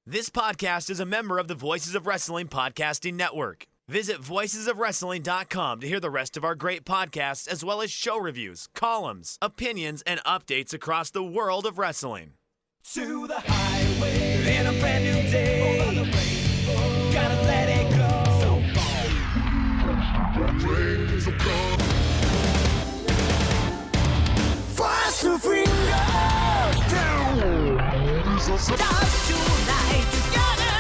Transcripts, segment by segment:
This podcast is a member of the Voices of Wrestling Podcasting Network. Visit voicesofwrestling.com to hear the rest of our great podcasts, as well as show reviews, columns, opinions, and updates across the world of wrestling. To the highway in a brand new day. Over the rainbow, gotta let it go. So far. Fast to freedom. Stars tonight together.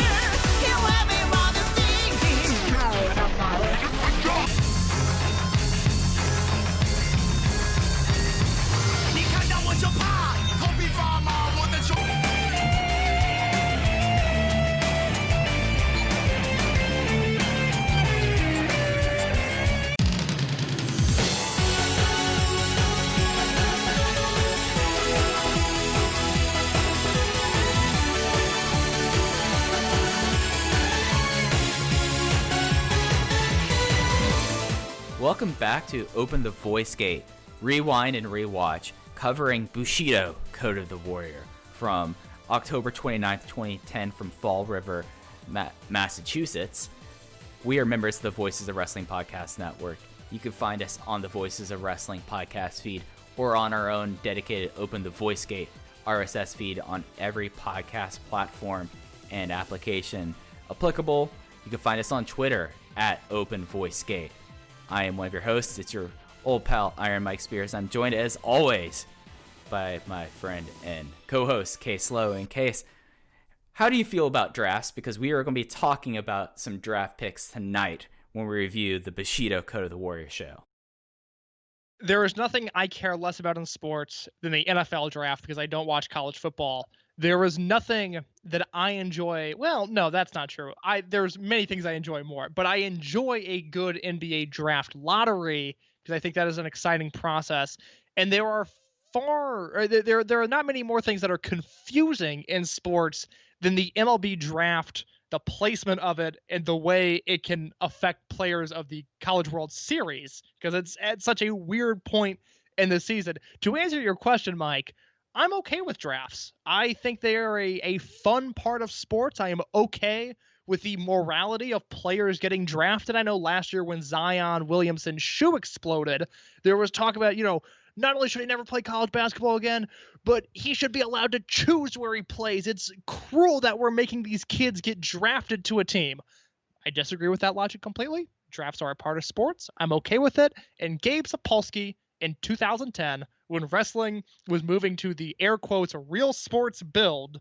Here everyone is singing. 你看到我就怕，头皮发麻，我的手。Welcome back to Open the Voice Gate, Rewind and Rewatch, covering Bushido, Code of the Warrior, from October 29th, 2010 from Fall River, Massachusetts. We are members of the Voices of Wrestling Podcast Network. You can find us on the Voices of Wrestling podcast feed or on our own dedicated Open the Voice Gate RSS feed on every podcast platform and application applicable. You can find us on Twitter at Open Voice Gate. I am one of your hosts. It's your old pal, Iron Mike Spears. I'm joined, as always, by my friend and co-host, Case Lowe. And Case, how do you feel about drafts? Because we are going to be talking about some draft picks tonight when we review the Bushido Code of the Warrior show. There is nothing I care less about in sports than the NFL draft because I don't watch college football. There is nothing that I enjoy. Well, no, that's not true. There's many things I enjoy more, but I enjoy a good NBA draft lottery because I think that is an exciting process. And there are there are not many more things that are confusing in sports than the MLB draft, the placement of it, and the way it can affect players of the College World Series, because it's at such a weird point in the season. To answer your question, Mike, I'm okay with drafts. I think they are a fun part of sports. I am okay with the morality of players getting drafted. I know last year when Zion Williamson's shoe exploded, there was talk about, not only should he never play college basketball again, but he should be allowed to choose where he plays. It's cruel that we're making these kids get drafted to a team. I disagree with that logic completely. Drafts are a part of sports. I'm okay with it. And Gabe Sapolsky in 2010, when wrestling was moving to the air quotes real sports build,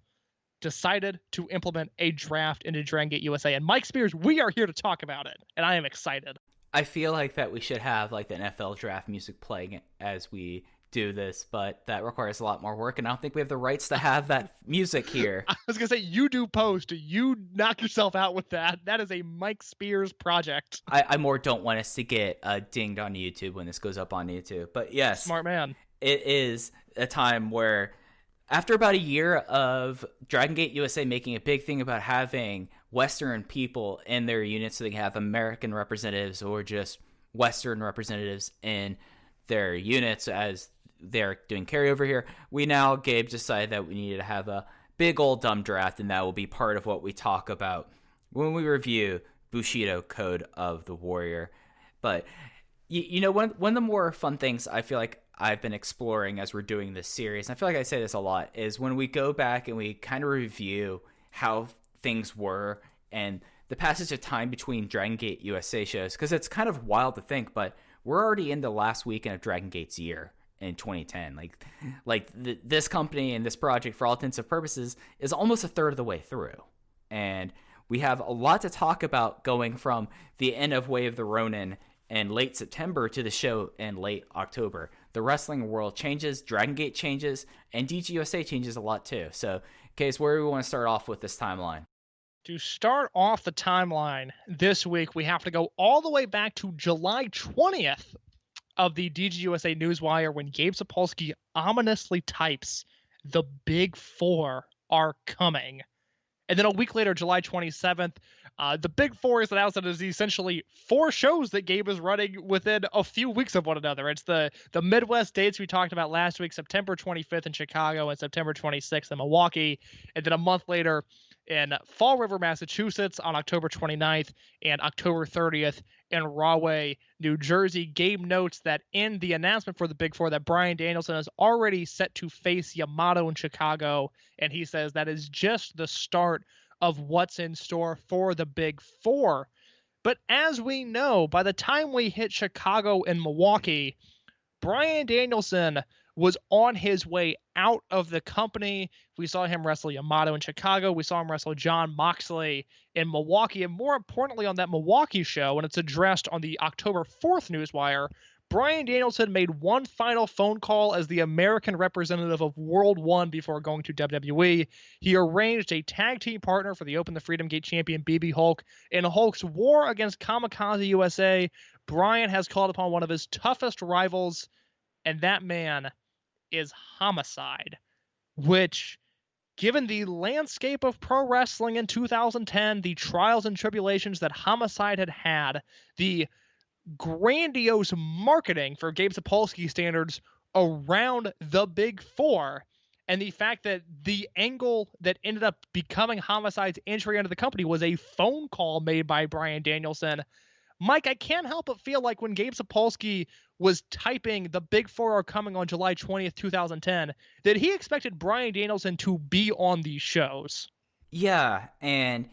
decided to implement a draft into Dragon Gate USA. And Mike Spears, we are here to talk about it, and I am excited. I feel like that we should have like the NFL draft music playing as we do this, but that requires a lot more work, and I don't think we have the rights to have that music here. I was going to say, you do post. You knock yourself out with that. That is a Mike Spears project. I more don't want us to get dinged on YouTube when this goes up on YouTube. But yes, smart man. It is a time where, after about a year of Dragon Gate USA making a big thing about having Western people in their units so they can have American representatives or just Western representatives in their units as they're doing carryover here, Gabe decided that we needed to have a big old dumb draft, and that will be part of what we talk about when we review Bushido Code of the Warrior. But, one of the more fun things I feel like I've been exploring as we're doing this series, and I feel like I say this a lot, is when we go back and we kind of review how things were and the passage of time between Dragon Gate USA shows, because it's kind of wild to think, but we're already in the last weekend of Dragon Gate's year in 2010. This company and this project, for all intents and purposes, is almost a third of the way through. And we have a lot to talk about going from the end of Way of the Ronin in late September to the show in late October. The wrestling world changes, Dragon Gate changes, and DGUSA changes a lot too. So, Case, where do we want to start off with this timeline? To start off the timeline this week, we have to go all the way back to July 20th of the DGUSA Newswire, when Gabe Sapolsky ominously types, "The Big Four are coming." And then a week later, July 27th, the Big Four is announced as essentially 4 shows that Gabe is running within a few weeks of one another. It's the Midwest dates we talked about last week, September 25th in Chicago and September 26th in Milwaukee. And then a month later, in Fall River, Massachusetts on October 29th and October 30th in Rahway, New Jersey. Gabe notes that in the announcement for the Big Four that Bryan Danielson is already set to face Yamato in Chicago, and he says that is just the start of what's in store for the Big Four. But as we know, by the time we hit Chicago and Milwaukee, Bryan Danielson was on his way out of the company. We saw him wrestle Yamato in Chicago. We saw him wrestle Jon Moxley in Milwaukee. And more importantly, on that Milwaukee show, and it's addressed on the October 4th Newswire, Bryan Danielson made one final phone call as the American representative of World One before going to WWE. He arranged a tag team partner for the Open the Freedom Gate champion BB Hulk. In Hulk's war against Kamikaze USA, Bryan has called upon one of his toughest rivals, and that man is Homicide, which, given the landscape of pro wrestling in 2010, the trials and tribulations that Homicide had, the grandiose marketing for Gabe Sapolsky standards around the Big Four, and the fact that the angle that ended up becoming Homicide's entry into the company was a phone call made by Bryan Danielson. Mike, I can't help but feel like when Gabe Sapolsky was typing the Big Four are coming on July 20th, 2010, that he expected Bryan Danielson to be on these shows. Yeah, and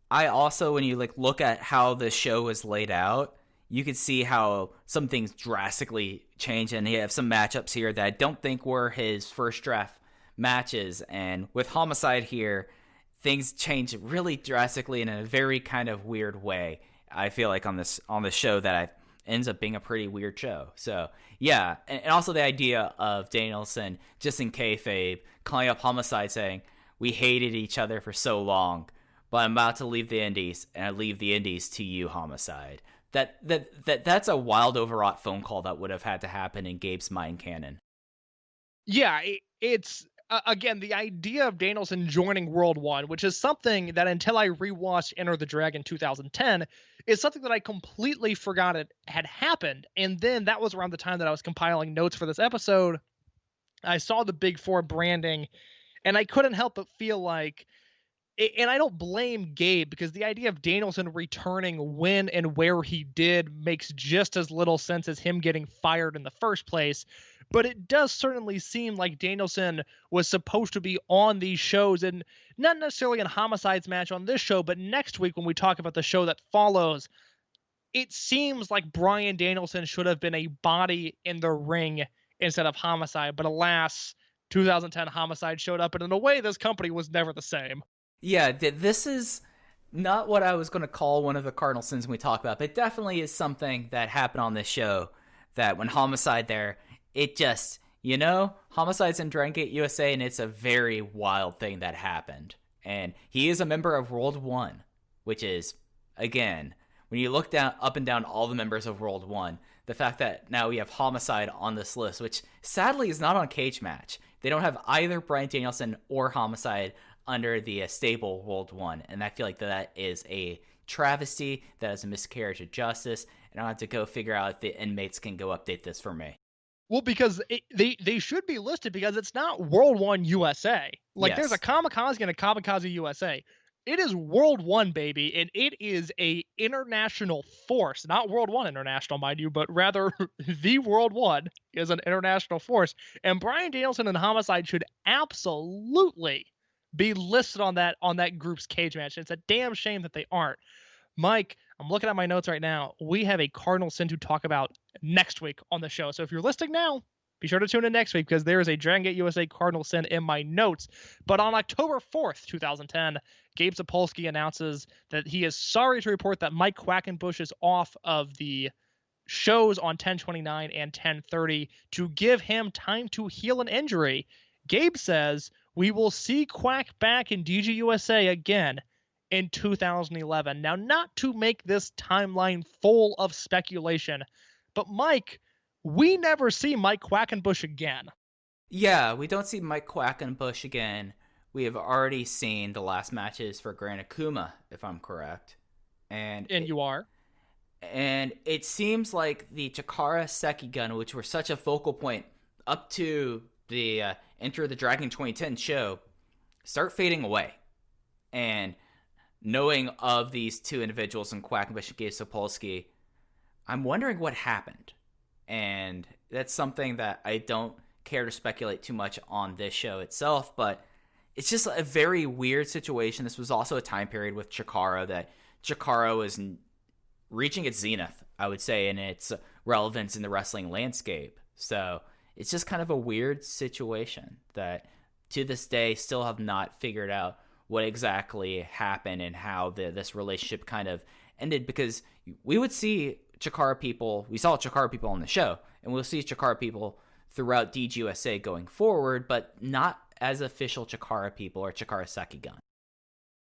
I also, when you look at how the show was laid out, you could see how some things drastically change, and you have some matchups here that I don't think were his first draft matches. And with Homicide here, things change really drastically in a very kind of weird way. I feel like on this show that ends up being a pretty weird show. So yeah, and also the idea of Danielson, just in kayfabe, calling up Homicide saying, "We hated each other for so long, but I'm about to leave the Indies, and I leave the Indies to you, Homicide." That's a wild overwrought phone call that would have had to happen in Gabe's mind canon. Yeah, it's again, the idea of Danielson joining World One, which is something that until I rewatched Enter the Dragon 2010, is something that I completely forgot it had happened. And then that was around the time that I was compiling notes for this episode. I saw the Big Four branding, and I couldn't help but feel like, and I don't blame Gabe, because the idea of Danielson returning when and where he did makes just as little sense as him getting fired in the first place. But it does certainly seem like Danielson was supposed to be on these shows, and not necessarily in Homicide's match on this show, but next week when we talk about the show that follows, it seems like Bryan Danielson should have been a body in the ring instead of Homicide. But alas, 2010 Homicide showed up, and in a way, this company was never the same. Yeah, this is not what I was going to call one of the cardinal sins when we talk about, but it definitely is something that happened on this show that when Homicide there, it just, Homicide's in Dragon Gate USA, and it's a very wild thing that happened. And he is a member of World One, which is, again, when you look up and down all the members of World One, the fact that now we have Homicide on this list, which sadly is not on Cage Match. They don't have either Bryan Danielson or Homicide under the stable World One, and I feel like that is a travesty, that is a miscarriage of justice, and I'll have to go figure out if the inmates can go update this for me. Well, because they should be listed, because it's not World One USA. There's a Kamikaze and a Kamikaze USA. It is World One, baby, and it is a international force. Not World One International, mind you, but rather the World One is an international force. And Bryan Danielson and Homicide should absolutely be listed on that group's cage match. It's a damn shame that they aren't. Mike, I'm looking at my notes right now. We have a cardinal sin to talk about next week on the show. So if you're listening now, be sure to tune in next week, because there is a Dragon Gate USA cardinal sin in my notes. But on October 4th, 2010, Gabe Sapolsky announces that he is sorry to report that Mike Quackenbush is off of the shows on 10/29 and 10/30 to give him time to heal an injury. Gabe says, "We will see Quack back in DGUSA again in 2011. Now, not to make this timeline full of speculation, but Mike, we never see Mike Quackenbush again. Yeah, we don't see Mike Quackenbush again. We have already seen the last matches for Gran Akuma, if I'm correct. And you are. And it seems like the Chikara Sekigun, which were such a focal point up to the Enter the Dragon 2010 show, start fading away. And knowing of these two individuals in Quackenbush and Gabe Sapolsky, I'm wondering what happened. And that's something that I don't care to speculate too much on this show itself, but it's just a very weird situation. This was also a time period with Chikara that Chikara was reaching its zenith, I would say, in its relevance in the wrestling landscape. So it's just kind of a weird situation that to this day still have not figured out what exactly happened and how this relationship kind of ended, because we would see Chikara people, we saw Chikara people on the show, and we'll see Chikara people throughout DGUSA going forward, but not as official Chikara people or Chikara Sekigun.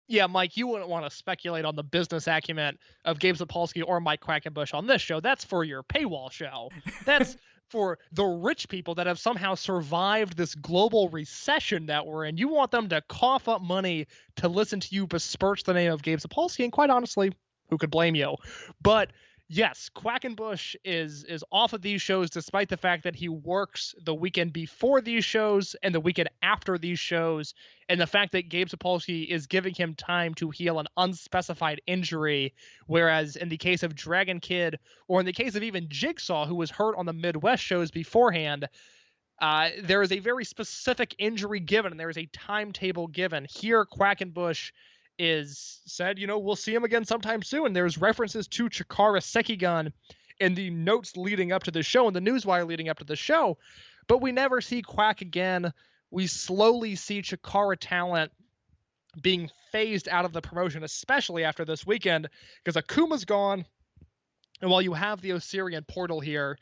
Yeah, Mike, you wouldn't want to speculate on the business acumen of Gabe Sapolsky or Mike Quackenbush on this show. That's for your paywall show. That's for the rich people that have somehow survived this global recession that we're in. You want them to cough up money to listen to you besmirch the name of Gabe Sapolsky, and quite honestly, who could blame you? But yes, Quackenbush is off of these shows despite the fact that he works the weekend before these shows and the weekend after these shows, and the fact that Gabe Sapolsky is giving him time to heal an unspecified injury, whereas in the case of Dragon Kid, or in the case of even Jigsaw, who was hurt on the Midwest shows beforehand, there is a very specific injury given, and there is a timetable given. Here, Quackenbush is said, we'll see him again sometime soon. There's references to Chikara Sekigun in the notes leading up to the show and the newswire leading up to the show, but we never see Quack again. We slowly see Chikara talent being phased out of the promotion, especially after this weekend, because Akuma's gone. And while you have the Osirian portal here,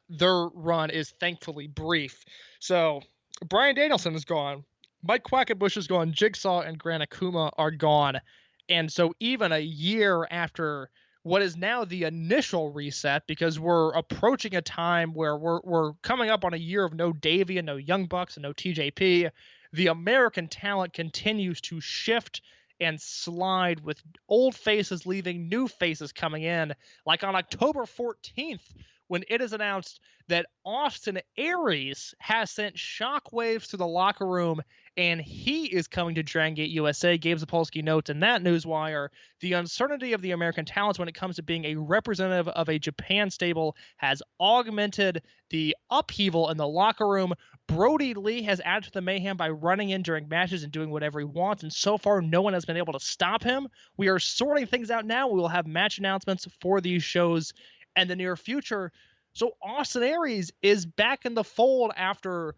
their run is thankfully brief. So Bryan Danielson is gone. Mike Quackenbush is gone. Jigsaw and Grant Akuma are gone. And so even a year after what is now the initial reset, because we're approaching a time where we're coming up on a year of no Davey and no Young Bucks and no TJP, the American talent continues to shift and slide, with old faces leaving, new faces coming in. Like on October 14th, when it is announced that Austin Aries has sent shockwaves to the locker room and he is coming to Dragon Gate USA. Gabe Sapolsky notes in that newswire, the uncertainty of the American talents when it comes to being a representative of a Japan stable has augmented the upheaval in the locker room. Brody Lee has added to the mayhem by running in during matches and doing whatever he wants, and so far no one has been able to stop him. We are sorting things out now. We will have match announcements for these shows in the near future. So Austin Aries is back in the fold after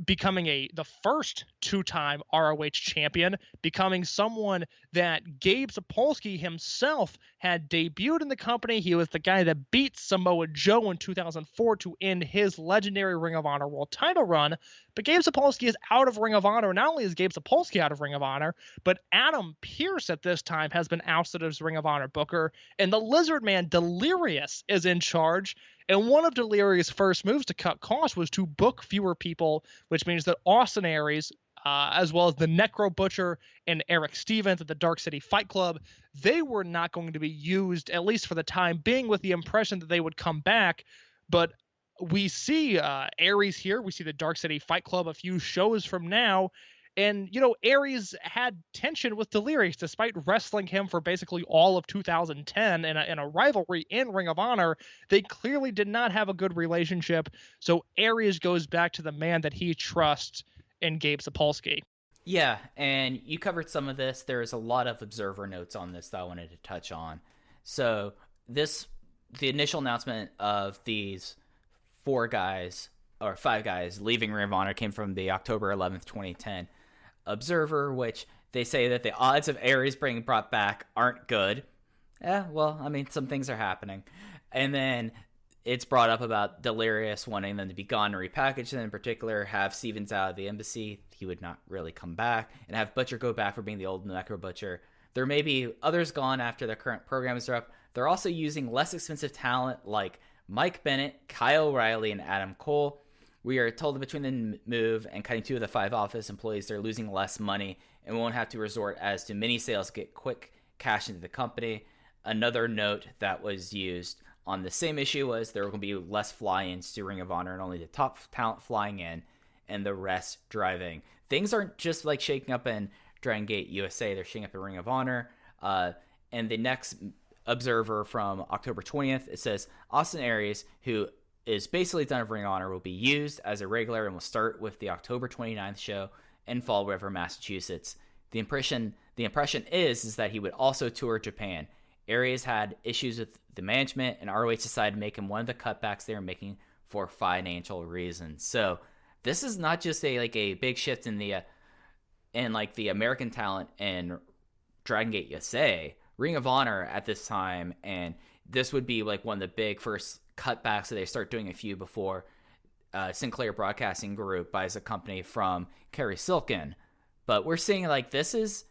becoming the first two-time ROH champion, becoming someone that Gabe Sapolsky himself had debuted in the company. He was the guy that beat Samoa Joe in 2004 to end his legendary Ring of Honor World title run. But Gabe Sapolsky is out of Ring of Honor. Not only is Gabe Sapolsky out of Ring of Honor, but Adam Pearce at this time has been ousted as Ring of Honor booker, and the Lizard Man Delirious is in charge. And one of Delirious' first moves to cut costs was to book fewer people, which means that Austin Aries, as well as the Necro Butcher and Eric Stevens at the Dark City Fight Club, they were not going to be used, at least for the time being, with the impression that they would come back. But we see Aries here. We see the Dark City Fight Club a few shows from now. And, Aries had tension with Delirious despite wrestling him for basically all of 2010 in a rivalry in Ring of Honor. They clearly did not have a good relationship. So Aries goes back to the man that he trusts in Gabe Sapolsky. Yeah, and you covered some of this. There's a lot of observer notes on this that I wanted to touch on. So the initial announcement of these 5 guys leaving Ring of Honor came from the October 11th, 2010 Observer, which they say that the odds of Aries being brought back aren't good. Some things are happening. And then it's brought up about Delirious wanting them to be gone and repackaged, and in particular have Stevens out of the embassy. He would not really come back, and have Butcher go back for being the old Necro Butcher. There may be others gone after their current programs are up. They're also using less expensive talent like Mike Bennett, Kyle O'Reilly, and Adam Cole. We are told that between the move and cutting 2 of the 5 office employees, they're losing less money and won't have to resort as to mini sales to get quick cash into the company. Another note that was used on the same issue was there will be less fly-ins to Ring of Honor and only the top talent flying in and the rest driving. Things aren't just like shaking up in Dragon Gate USA. They're showing up in Ring of Honor. And the next observer from October 20th, it says Austin Aries, who is basically done with Ring of Honor, will be used as a regular and will start with the October 29th show in Fall River, Massachusetts. The impression is that he would also tour Japan. Aries had issues with the management, and ROH decided to make him one of the cutbacks they were making for financial reasons. So this is not just a big shift in the American talent in Dragon Gate USA. Ring of Honor at this time, and this would be like one of the big first cutbacks that they start doing a few before Sinclair Broadcasting Group buys a company from Kerry Silkin. But we're seeing this is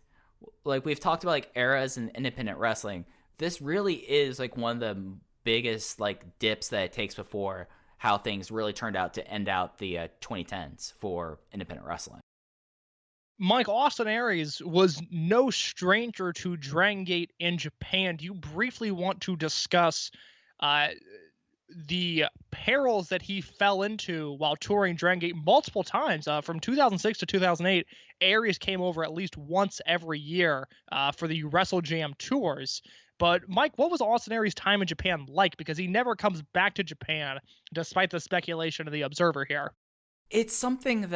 we've talked about eras in independent wrestling. This really is one of the biggest dips that it takes before how things really turned out to end out the 2010s for independent wrestling. Mike, Austin Aries was no stranger to Dragon Gate in Japan. Do you briefly want to discuss the perils that he fell into while touring Dragon Gate multiple times? From 2006 to 2008, Aries came over at least once every year for the Wrestle Jam tours. But Mike, what was Austin Aries' time in Japan like? Because he never comes back to Japan, despite the speculation of the Observer here. It's something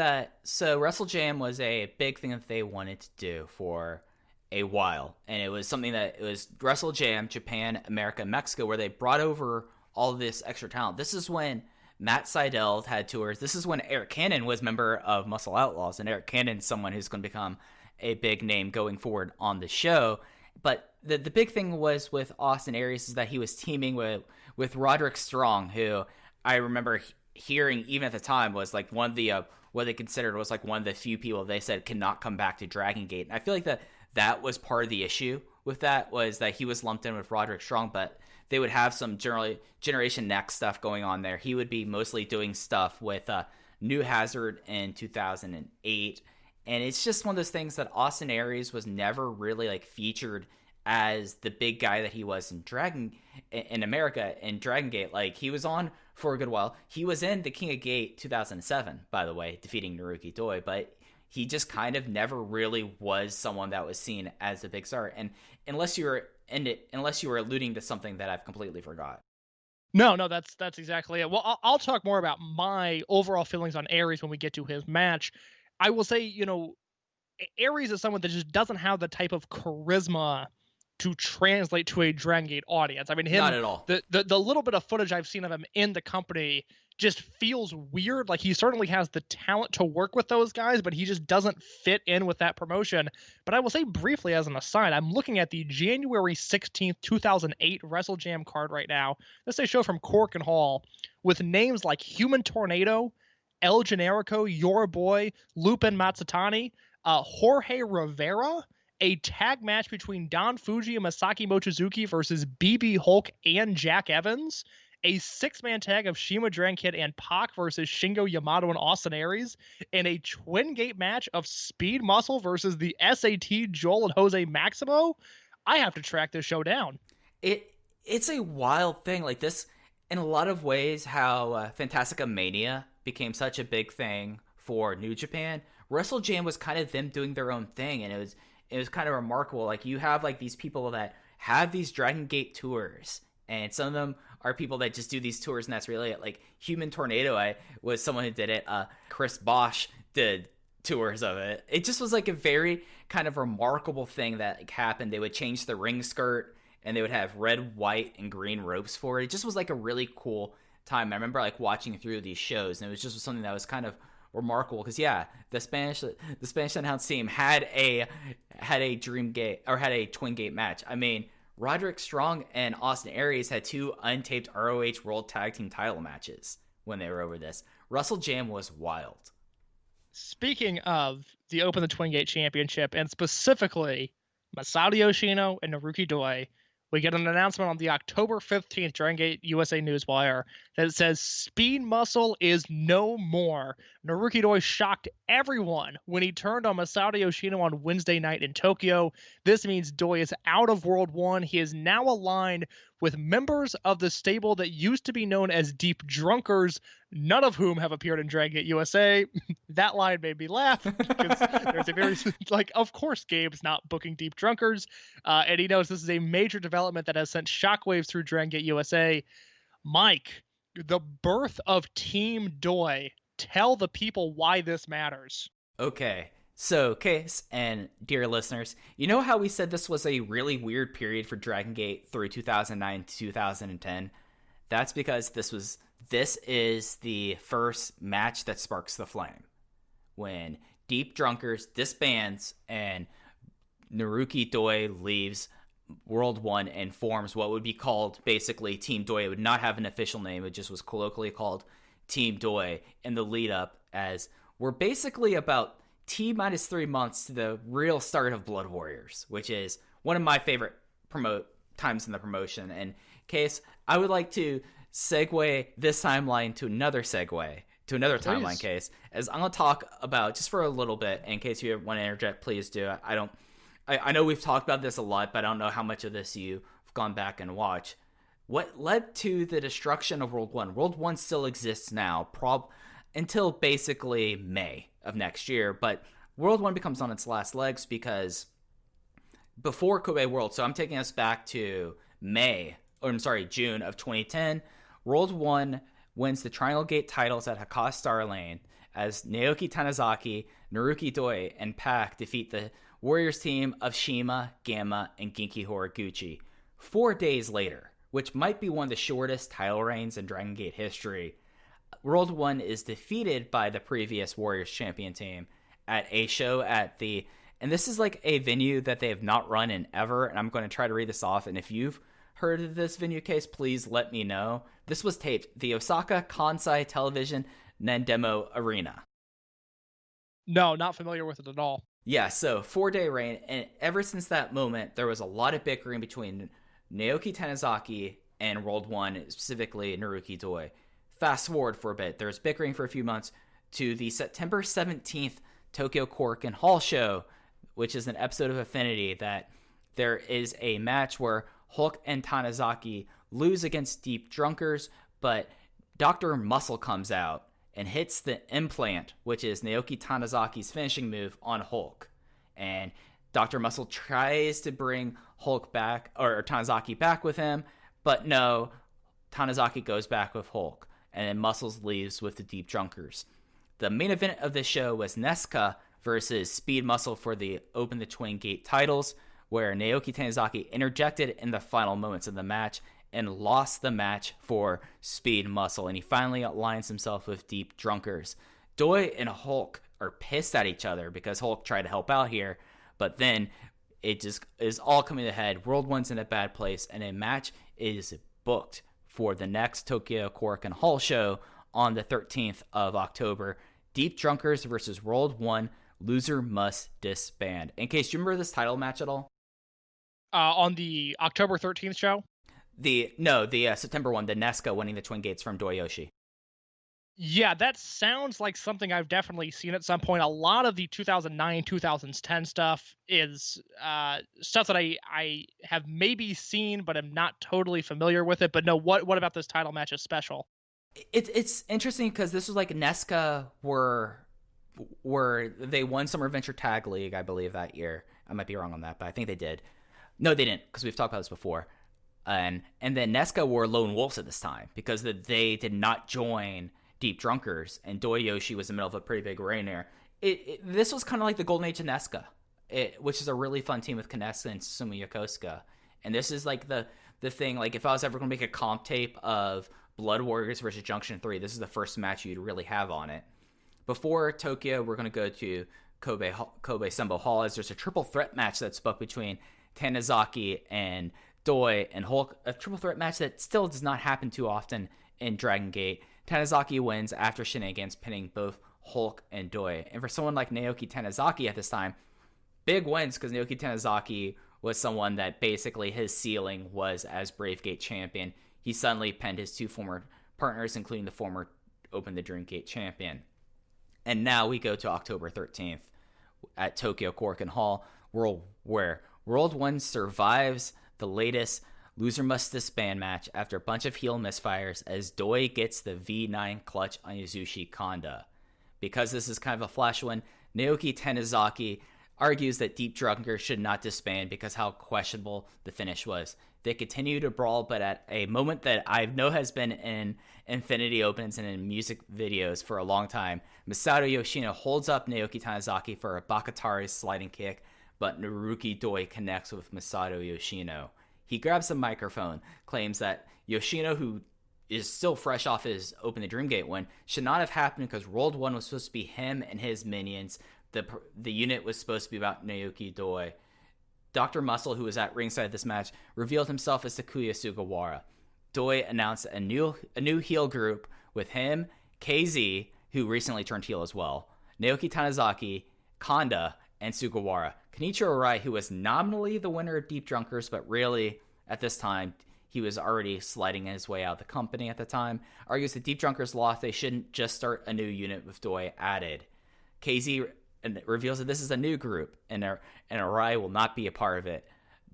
so Wrestle Jam was a big thing that they wanted to do for a while. And it was something that it was Wrestle Jam, Japan, America, Mexico, where they brought over all this extra talent. This is when Matt Sydal had tours. This is when Eric Cannon was member of Muscle Outlaws. And Eric Cannon's someone who's going to become a big name going forward on the show. But the big thing was with Austin Aries is that he was teaming with Roderick Strong, who I remember hearing even at the time was one of the what they considered was one of the few people they said cannot come back to Dragon Gate. And I feel that was part of the issue with that, was that he was lumped in with Roderick Strong, but they would have some Generation Next stuff going on there. He would be mostly doing stuff with New Hazard in 2008. And it's just one of those things that Austin Aries was never really featured as the big guy that he was in America in Dragon Gate. He was on for a good while. He was in the King of Gate 2007, by the way, defeating Naruki Doi, but he just kind of never really was someone that was seen as a big star. And unless you were alluding to something that I've completely forgot. No, that's exactly it. Well, I'll talk more about my overall feelings on Aries when we get to his match. I will say, Aries is someone that just doesn't have the type of charisma to translate to a Dragon Gate audience. I mean, not at all. The little bit of footage I've seen of him in the company just feels weird. He certainly has the talent to work with those guys, but he just doesn't fit in with that promotion. But I will say briefly as an aside, I'm looking at the January 16th, 2008 Wrestle Jam card right now. This is a show from Cork and Hall with names like Human Tornado, El Generico, Your Boy, Lupin Matsutani, Jorge Rivera, a tag match between Don Fuji and Masaki Mochizuki versus BB Hulk and Jack Evans, a 6-man tag of Shima Dragon Kid and Pac versus Shingo Yamato and Austin Aries, and a twin gate match of Speed Muscle versus the SAT Joel and Jose Maximo. I have to track this show down. It's a wild thing. This, in a lot of ways, how Fantastica Mania became such a big thing for New Japan. Wrestle Jam was kind of them doing their own thing, and it was kind of remarkable. You have these people that have these Dragon Gate tours, and some of them are people that just do these tours, and that's really it. Human Tornado was someone who did it. Chris Bosch did tours of it. It just was a very kind of remarkable thing that happened. They would change the ring skirt, and they would have red, white, and green ropes for it. It just was a really cool time. I remember watching through these shows, and it was just something that was kind of remarkable, because the Spanish announce team had a dream gate, or had a twin gate match. I mean, Roderick Strong and Austin Aries had 2 untaped ROH World Tag Team title matches when they were over this. Wrestle Jam was wild. Speaking of the Open the Twin Gate Championship, and specifically Masato Yoshino and Naruki Doi, we get an announcement on the October 15th Dragon Gate USA Newswire that says Speed Muscle is no more. Naruki Doi shocked everyone when he turned on Masato Yoshino on Wednesday night in Tokyo. This means Doi is out of World 1. He is now aligned with members of the stable that used to be known as Deep Drunkers, none of whom have appeared in Dragon Gate USA. That line made me laugh because there's a very, like, of course Gabe's not booking Deep Drunkers. And he knows this is a major development that has sent shockwaves through Dragon Gate USA. Mike, the birth of Team Doi. Tell the people why this matters. Okay. So, Case and dear listeners, you know how we said this was a really weird period for Dragon Gate through 2009 to 2010? That's because this is the first match that sparks the flame. When Deep Drunkers disbands and Naruki Doi leaves World 1 and forms what would be called basically Team Doi. It would not have an official name. It just was colloquially called Team Doi in the lead up, as we're basically about T-3 months to the real start of Blood Warriors, which is one of my favorite times in the promotion. And Case, I would like to segue this timeline to another timeline, Case, as I'm going to talk about, just for a little bit, in case you want to interject, please do. I know we've talked about this a lot, but I don't know how much of this you've gone back and watched. What led to the destruction of World 1? World 1 still exists now, until basically May of next year, but World 1 becomes on its last legs because before Kobe World, so I'm taking us back to June of 2010, World 1 wins the Triangle Gate titles at Hakata Star Lane as Naoki Tanizaki, Naruki Doi, and Pac defeat the Warriors team of Shima, Gamma, and Genki Horiguchi. 4 days later, which might be one of the shortest title reigns in Dragon Gate history, World 1 is defeated by the previous Warriors champion team at a show and this is like a venue that they have not run in ever, and I'm going to try to read this off, and if you've heard of this venue, Case, please let me know. This was taped, the Osaka Kansai Television Nendemo Arena. No, not familiar with it at all. Yeah, so 4-day reign, and ever since that moment, there was a lot of bickering between Naoki Tanizaki and World 1, specifically Naruki Doi. Fast forward for a bit, there's bickering for a few months to the September 17th Tokyo Korakuen Hall show, which is an episode of Affinity, that there is a match where Hulk and Tanizaki lose against Deep Drunkers, but Dr. Muscle comes out and hits the implant, which is Naoki Tanizaki's finishing move, on Hulk. And Dr. Muscle tries to bring Hulk back, or Tanizaki back with him, but no, Tanizaki goes back with Hulk, and then Muscles leaves with the Deep Drunkers. The main event of this show was Nesca versus Speed Muscle for the Open the Twin Gate titles, where Naoki Tanizaki interjected in the final moments of the match and lost the match for Speed Muscle, and he finally aligns himself with Deep Drunkers. Doi and Hulk are pissed at each other because Hulk tried to help out here, but then it just is all coming to a head. World 1's in a bad place, and a match is booked for the next Tokyo Korakuen Hall show on the 13th of October. Deep Drunkers versus World 1. Loser must disband. In case, do you remember this title match at all? On the October 13th show? The September one, the Nesca winning the Twin Gates from Doyoshi. Yeah, that sounds like something I've definitely seen at some point. A lot of the 2009, 2010 stuff is stuff that I have maybe seen, but I'm not totally familiar with it. But no, what about this title match is special? It's interesting because this was like Nesca were they won Summer Adventure Tag League, I believe, that year. I might be wrong on that, but I think they did. No, they didn't, because we've talked about this before. And then Nesca were lone wolves at this time because they did not join Deep Drunkers, and Doyoshi was in the middle of a pretty big reign there. This was kind of like the Golden Age of Nesca, which is a really fun team with Kanessa and Susumu Yokosuka. And this is like the thing, like if I was ever going to make a comp tape of Blood Warriors versus Junction 3, this is the first match you'd really have on it. Before Tokyo, we're going to go to Kobe Sembo Hall, as there's a triple threat match that's booked between Tanizaki and Doi and Hulk, a triple threat match that still does not happen too often in Dragon Gate. Tanizaki wins after shenanigans, pinning both Hulk and Doi. And for someone like Naoki Tanizaki at this time, big wins, because Naoki Tanizaki was someone that basically his ceiling was as Brave Gate champion. He suddenly pinned his two former partners, including the former Open the Dream Gate champion. And now we go to October 13th at Tokyo Korakuen Hall, where World 1 survives the latest Loser must disband match after a bunch of heel misfires as Doi gets the V9 clutch on Yasushi Kanda. Because this is kind of a flash one, Naoki Tanizaki argues that Deep Drunkers should not disband because how questionable the finish was. They continue to brawl, but at a moment that I know has been in Infinity Opens and in music videos for a long time, Masato Yoshino holds up Naoki Tanizaki for a Bakatari sliding kick, but Naruki Doi connects with Masato Yoshino. He grabs the microphone, claims that Yoshino, who is still fresh off his Open the Dreamgate win, should not have happened because World 1 was supposed to be him and his minions. The unit was supposed to be about Naoki Doi. Dr. Muscle, who was at ringside of this match, revealed himself as Takuya Sugawara. Doi announced a new heel group with him, KZ, who recently turned heel as well, Naoki Tanizaki, Kanda, and Sugawara. Kenichiro Arai, who was nominally the winner of Deep Drunkers, but really, at this time, he was already sliding his way out of the company at the time, argues that Deep Drunkers lost, they shouldn't just start a new unit with Doi added. KZ reveals that this is a new group, and Arai will not be a part of it.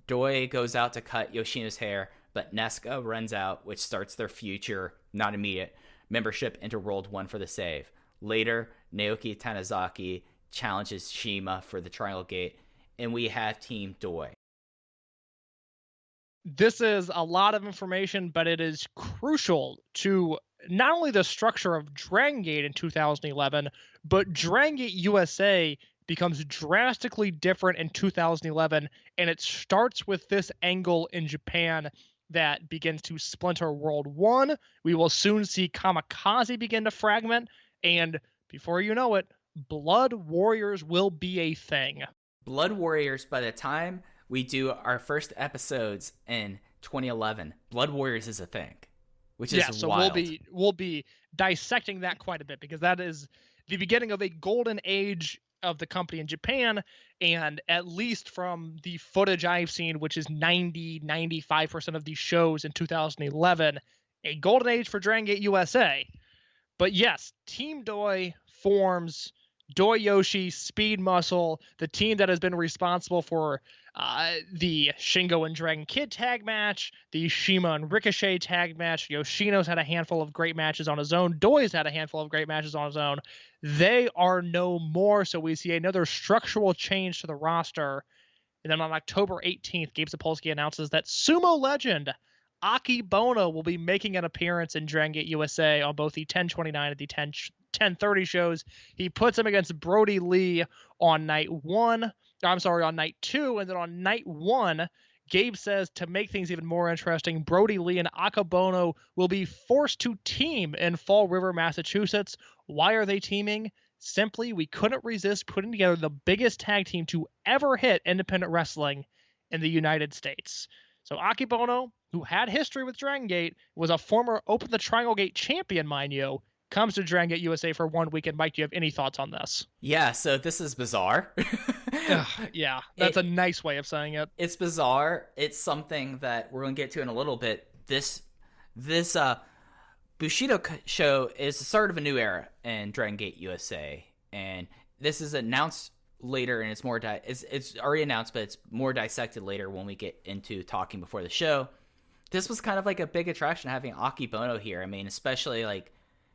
Doi goes out to cut Yoshino's hair, but Nesca runs out, which starts their future, not immediate, membership into World 1 for the save. Later, Naoki Tanizaki challenges Shima for the Triangle Gate, and we have Team Doi. This is a lot of information, but it is crucial to not only the structure of Dragon Gate in 2011, but Dragon Gate USA becomes drastically different in 2011, and it starts with this angle in Japan that begins to splinter World 1. We will soon see Kamikaze begin to fragment, and before you know it, Blood Warriors will be a thing. Blood Warriors, by the time we do our first episodes in 2011, Blood Warriors is a thing, which is so wild. we'll be dissecting that quite a bit, because that is the beginning of a golden age of the company in Japan, and at least from the footage I've seen, which is 95% of these shows in 2011, a golden age for Dragon Gate USA. But yes, Team Doi forms Doyoshi, Speed Muscle, the team that has been responsible for the Shingo and Dragon Kid tag match, the Shima and Ricochet tag match. Yoshino's had a handful of great matches on his own. Doi's had a handful of great matches on his own. They are no more, so we see another structural change to the roster. And then on October 18th, Gabe Sapolsky announces that sumo legend Akebono will be making an appearance in Dragon Gate USA on both the 1029 and the 1030 shows. He puts him against Brody Lee on night 2, and then on night 1, Gabe says to make things even more interesting, Brody Lee and Akebono will be forced to team in Fall River, Massachusetts. Why are they teaming? Simply, we couldn't resist putting together the biggest tag team to ever hit independent wrestling in the United States. So Akebono, who had history with Dragon Gate, was a former Open the Triangle Gate champion, mind you, comes to Dragon Gate USA for 1 weekend. Mike, do you have any thoughts on this? Yeah, so this is bizarre. Yeah, that's a nice way of saying it. It's bizarre. It's something that we're going to get to in a little bit. This Bushido show is the start of a new era in Dragon Gate USA, and this is announced later, and it's more it's already announced, but it's more dissected later when we get into talking before the show. This was kind of like a big attraction having Akebono here. I mean, especially like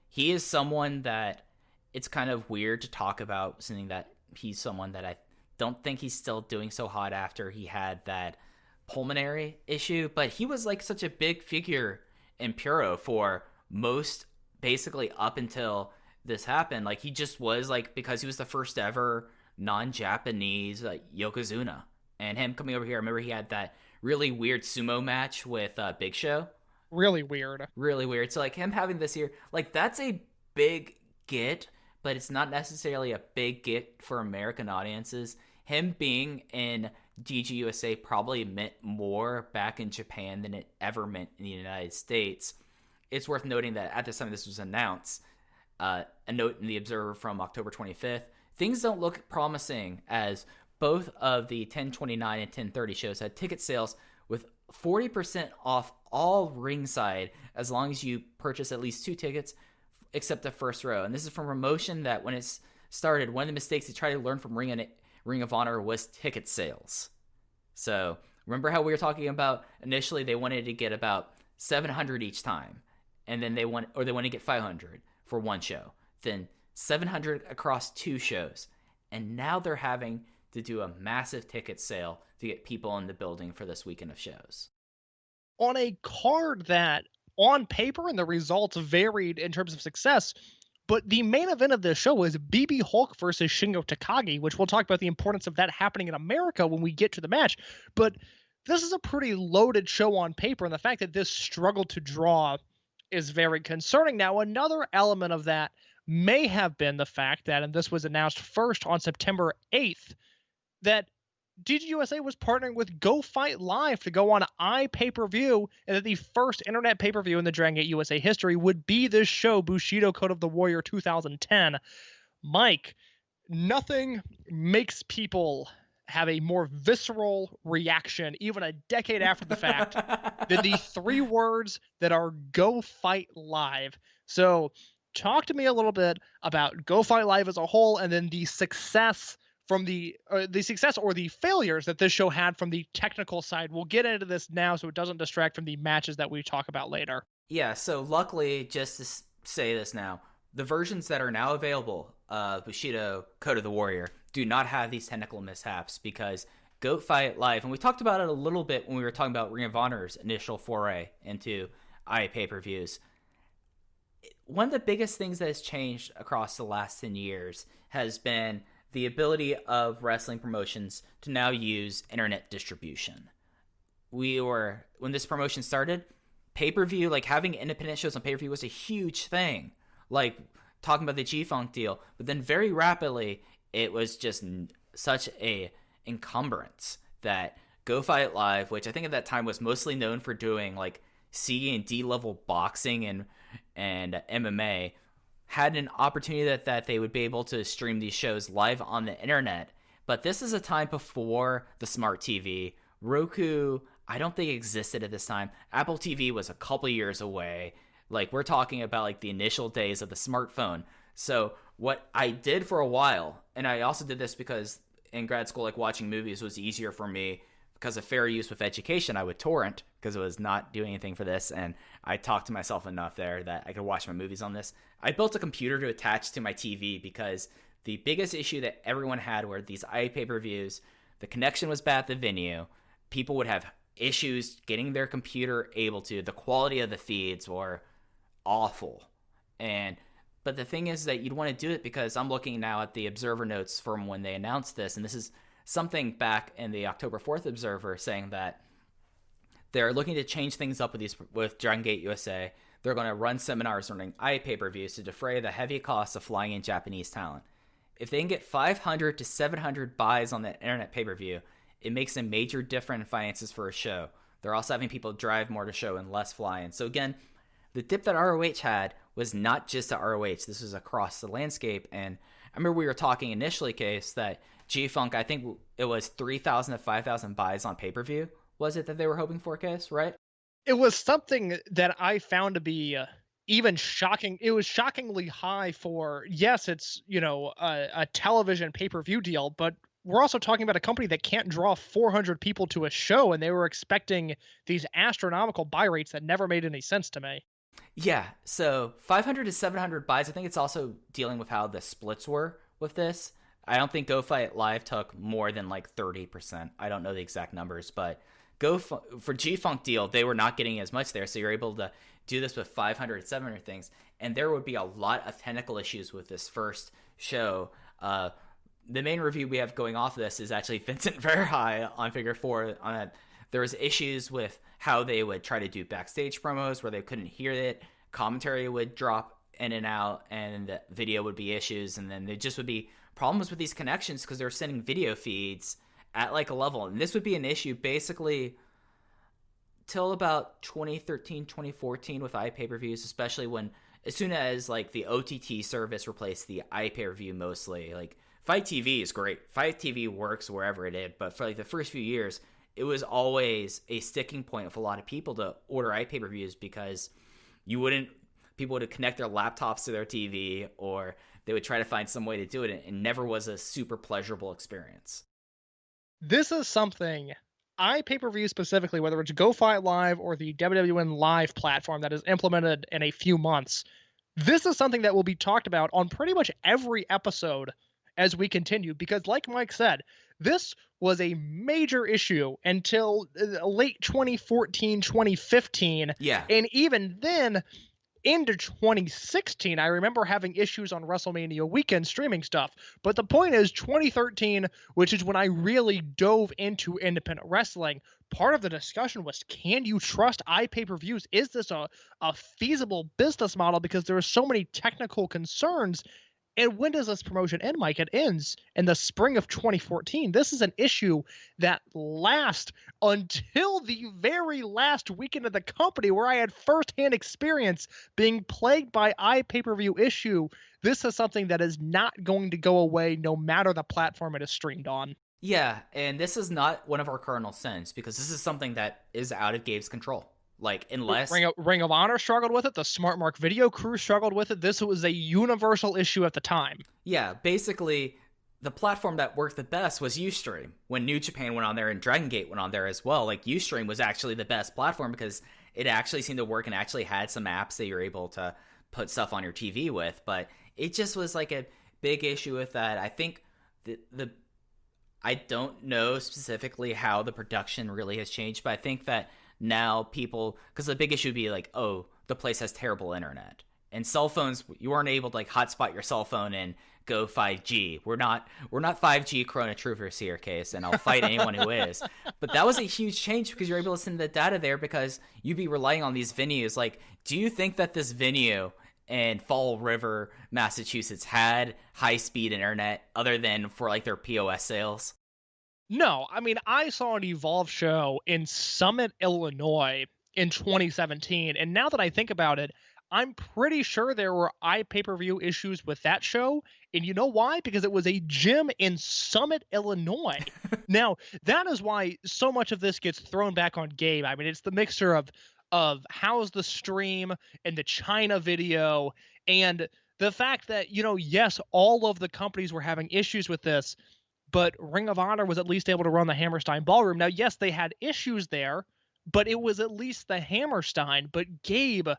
he is someone that it's kind of weird to talk about, something that he's someone that I don't think he's still doing so hot after he had that pulmonary issue, but he was like such a big figure in Puro for most, basically up until this happened. Like he just was like, because he was the first ever non-Japanese Yokozuna, and him coming over here, I remember he had that really weird sumo match with Big Show. Really weird. So like him having this here, like that's a big get, but it's not necessarily a big get for American audiences. Him being in DGUSA probably meant more back in Japan than it ever meant in the United States. It's worth noting that at the time this was announced, a note in the Observer from October 25th, things don't look promising as both of the 1029 and 1030 shows had ticket sales with 40% off all ringside as long as you purchase at least 2 tickets except the first row. And this is from promotion that when it started, one of the mistakes they tried to learn from Ring of Honor was ticket sales. So Remember how we were talking about initially they wanted to get about 700 each time, and then they want to get 500 for one show, then 700 across 2 shows, and now they're having to do a massive ticket sale to get people in the building for this weekend of shows. On a card that, on paper, and the results varied in terms of success, but the main event of this show was BB Hulk versus Shingo Takagi, which we'll talk about the importance of that happening in America when we get to the match. But this is a pretty loaded show on paper, and the fact that this struggled to draw is very concerning. Now, another element of that may have been the fact that, and this was announced first on September 8th, that DGUSA was partnering with Go Fight Live to go on iPPV, and that the first internet pay-per-view in the Dragon Gate USA history would be this show, Bushido Code of the Warrior 2010. Mike, nothing makes people have a more visceral reaction, even a decade after the fact, than the 3 words that are Go Fight Live. So talk to me a little bit about Go Fight Live as a whole, and then the success from the success or the failures that this show had from the technical side. We'll get into this now so it doesn't distract from the matches that we talk about later. Yeah, so luckily, just to say this now, the versions that are now available of Bushido Code of the Warrior do not have these technical mishaps, because Go Fight Live, and we talked about it a little bit when we were talking about Ring of Honor's initial foray into iPay-per-views. One of the biggest things that has changed across the last 10 years has been the ability of wrestling promotions to now use internet distribution. When this promotion started, pay-per-view, like having independent shows on pay-per-view was a huge thing. Like talking about the G-Funk deal, but then very rapidly, it was just such a encumbrance that Go Fight Live, which I think at that time was mostly known for doing like C and D level boxing and MMA, had an opportunity that they would be able to stream these shows live on the internet. But this is a time before the smart TV. Roku, I don't think existed at this time. Apple TV was a couple years away. Like, we're talking about like the initial days of the smartphone. So what I did for a while, and I also did this because in grad school, like watching movies was easier for me because of fair use with education. I would torrent because it was not doing anything for this, and I talked to myself enough there that I could watch my movies on this. I built a computer to attach to my TV because the biggest issue that everyone had were these iPay-per-views. The connection was bad at the venue. People would have issues getting their computer able to. The quality of the feeds were awful. But the thing is that you'd want to do it because I'm looking now at the Observer notes from when they announced this, and this is something back in the October 4th Observer saying that they're looking to change things up with Dragon Gate USA. They're going to run seminars running iPay-per-views to defray the heavy costs of flying in Japanese talent. If they can get 500 to 700 buys on the internet pay-per-view, it makes a major difference in finances for a show. They're also having people drive more to show and less fly-in. So again, the dip that ROH had was not just at ROH. This was across the landscape. And I remember we were talking initially, Case, that G-Funk, I think it was 3,000 to 5,000 buys on pay-per-view. Was it that they were hoping for, Case, right? It was something that I found to be even shocking. It was shockingly high for, yes, it's, a television pay-per-view deal, but we're also talking about a company that can't draw 400 people to a show, and they were expecting these astronomical buy rates that never made any sense to me. Yeah, so 500 to 700 buys. I think it's also dealing with how the splits were with this. I don't think Go Fight Live took more than like 30%. I don't know the exact numbers, but for G-Funk deal, they were not getting as much there, so you're able to do this with 500, 700 things, and there would be a lot of technical issues with this first show. The main review we have going off of this is actually Vincent Verhey on Figure 4. There was issues with how they would try to do backstage promos where they couldn't hear it. Commentary would drop in and out, and the video would be issues, and then there just would be problems with these connections because they were sending video feeds at like a level. And this would be an issue basically till about 2013, 2014 with iPay-per-views, especially as soon as like the OTT service replaced the iPay-per-view mostly. Like Fight TV is great. Fight TV works wherever it is, but for like the first few years, it was always a sticking point with a lot of people to order iPay-per-views because people would connect their laptops to their TV, or they would try to find some way to do it, and it never was a super pleasurable experience. This is something iPay-per-view specifically, whether it's Go Fight Live or the WWN Live platform that is implemented in a few months, this is something that will be talked about on pretty much every episode as we continue, because like Mike said, this was a major issue until late 2014, 2015. Yeah. And even then, into 2016, I remember having issues on WrestleMania weekend streaming stuff. But the point is, 2013, which is when I really dove into independent wrestling, part of the discussion was, can you trust iPay-per-views? Is this a feasible business model? Because there are so many technical concerns. And when does this promotion end, Mike? It ends in the spring of 2014. This is an issue that lasts until the very last weekend of the company, where I had firsthand experience being plagued by iPay-per-view issue. This is something that is not going to go away no matter the platform it is streamed on. Yeah, and this is not one of our cardinal sins, because this is something that is out of Gabe's control. Like, unless Ring of Honor struggled with it, the Smart Mark Video crew struggled with it. This was a universal issue at the time. Yeah, basically, the platform that worked the best was Ustream. When New Japan went on there and Dragon Gate went on there as well, like, Ustream was actually the best platform because it actually seemed to work and actually had some apps that you're able to put stuff on your TV with. But it just was like a big issue with that. I think I don't know specifically how the production really has changed, but I think that now people, because the big issue would be like, oh, the place has terrible internet. And cell phones, you weren't able to like hotspot your cell phone and go 5G. We're not 5G Corona Troopers here, Case, and I'll fight anyone who is. But that was a huge change because you're able to send the data there because you'd be relying on these venues. Like, do you think that this venue in Fall River, Massachusetts had high-speed internet other than for like their POS sales? No, I mean, I saw an Evolve show in Summit, Illinois in 2017, and now that I think about it, I'm pretty sure there were iPay-per-view issues with that show, and you know why? Because it was a gym in Summit, Illinois. Now, that is why so much of this gets thrown back on Gabe. I mean, it's the mixture of how's the stream and the China video, and the fact that, yes, all of the companies were having issues with this, but Ring of Honor was at least able to run the Hammerstein Ballroom. Now, yes, they had issues there, but it was at least the Hammerstein. But Gabe,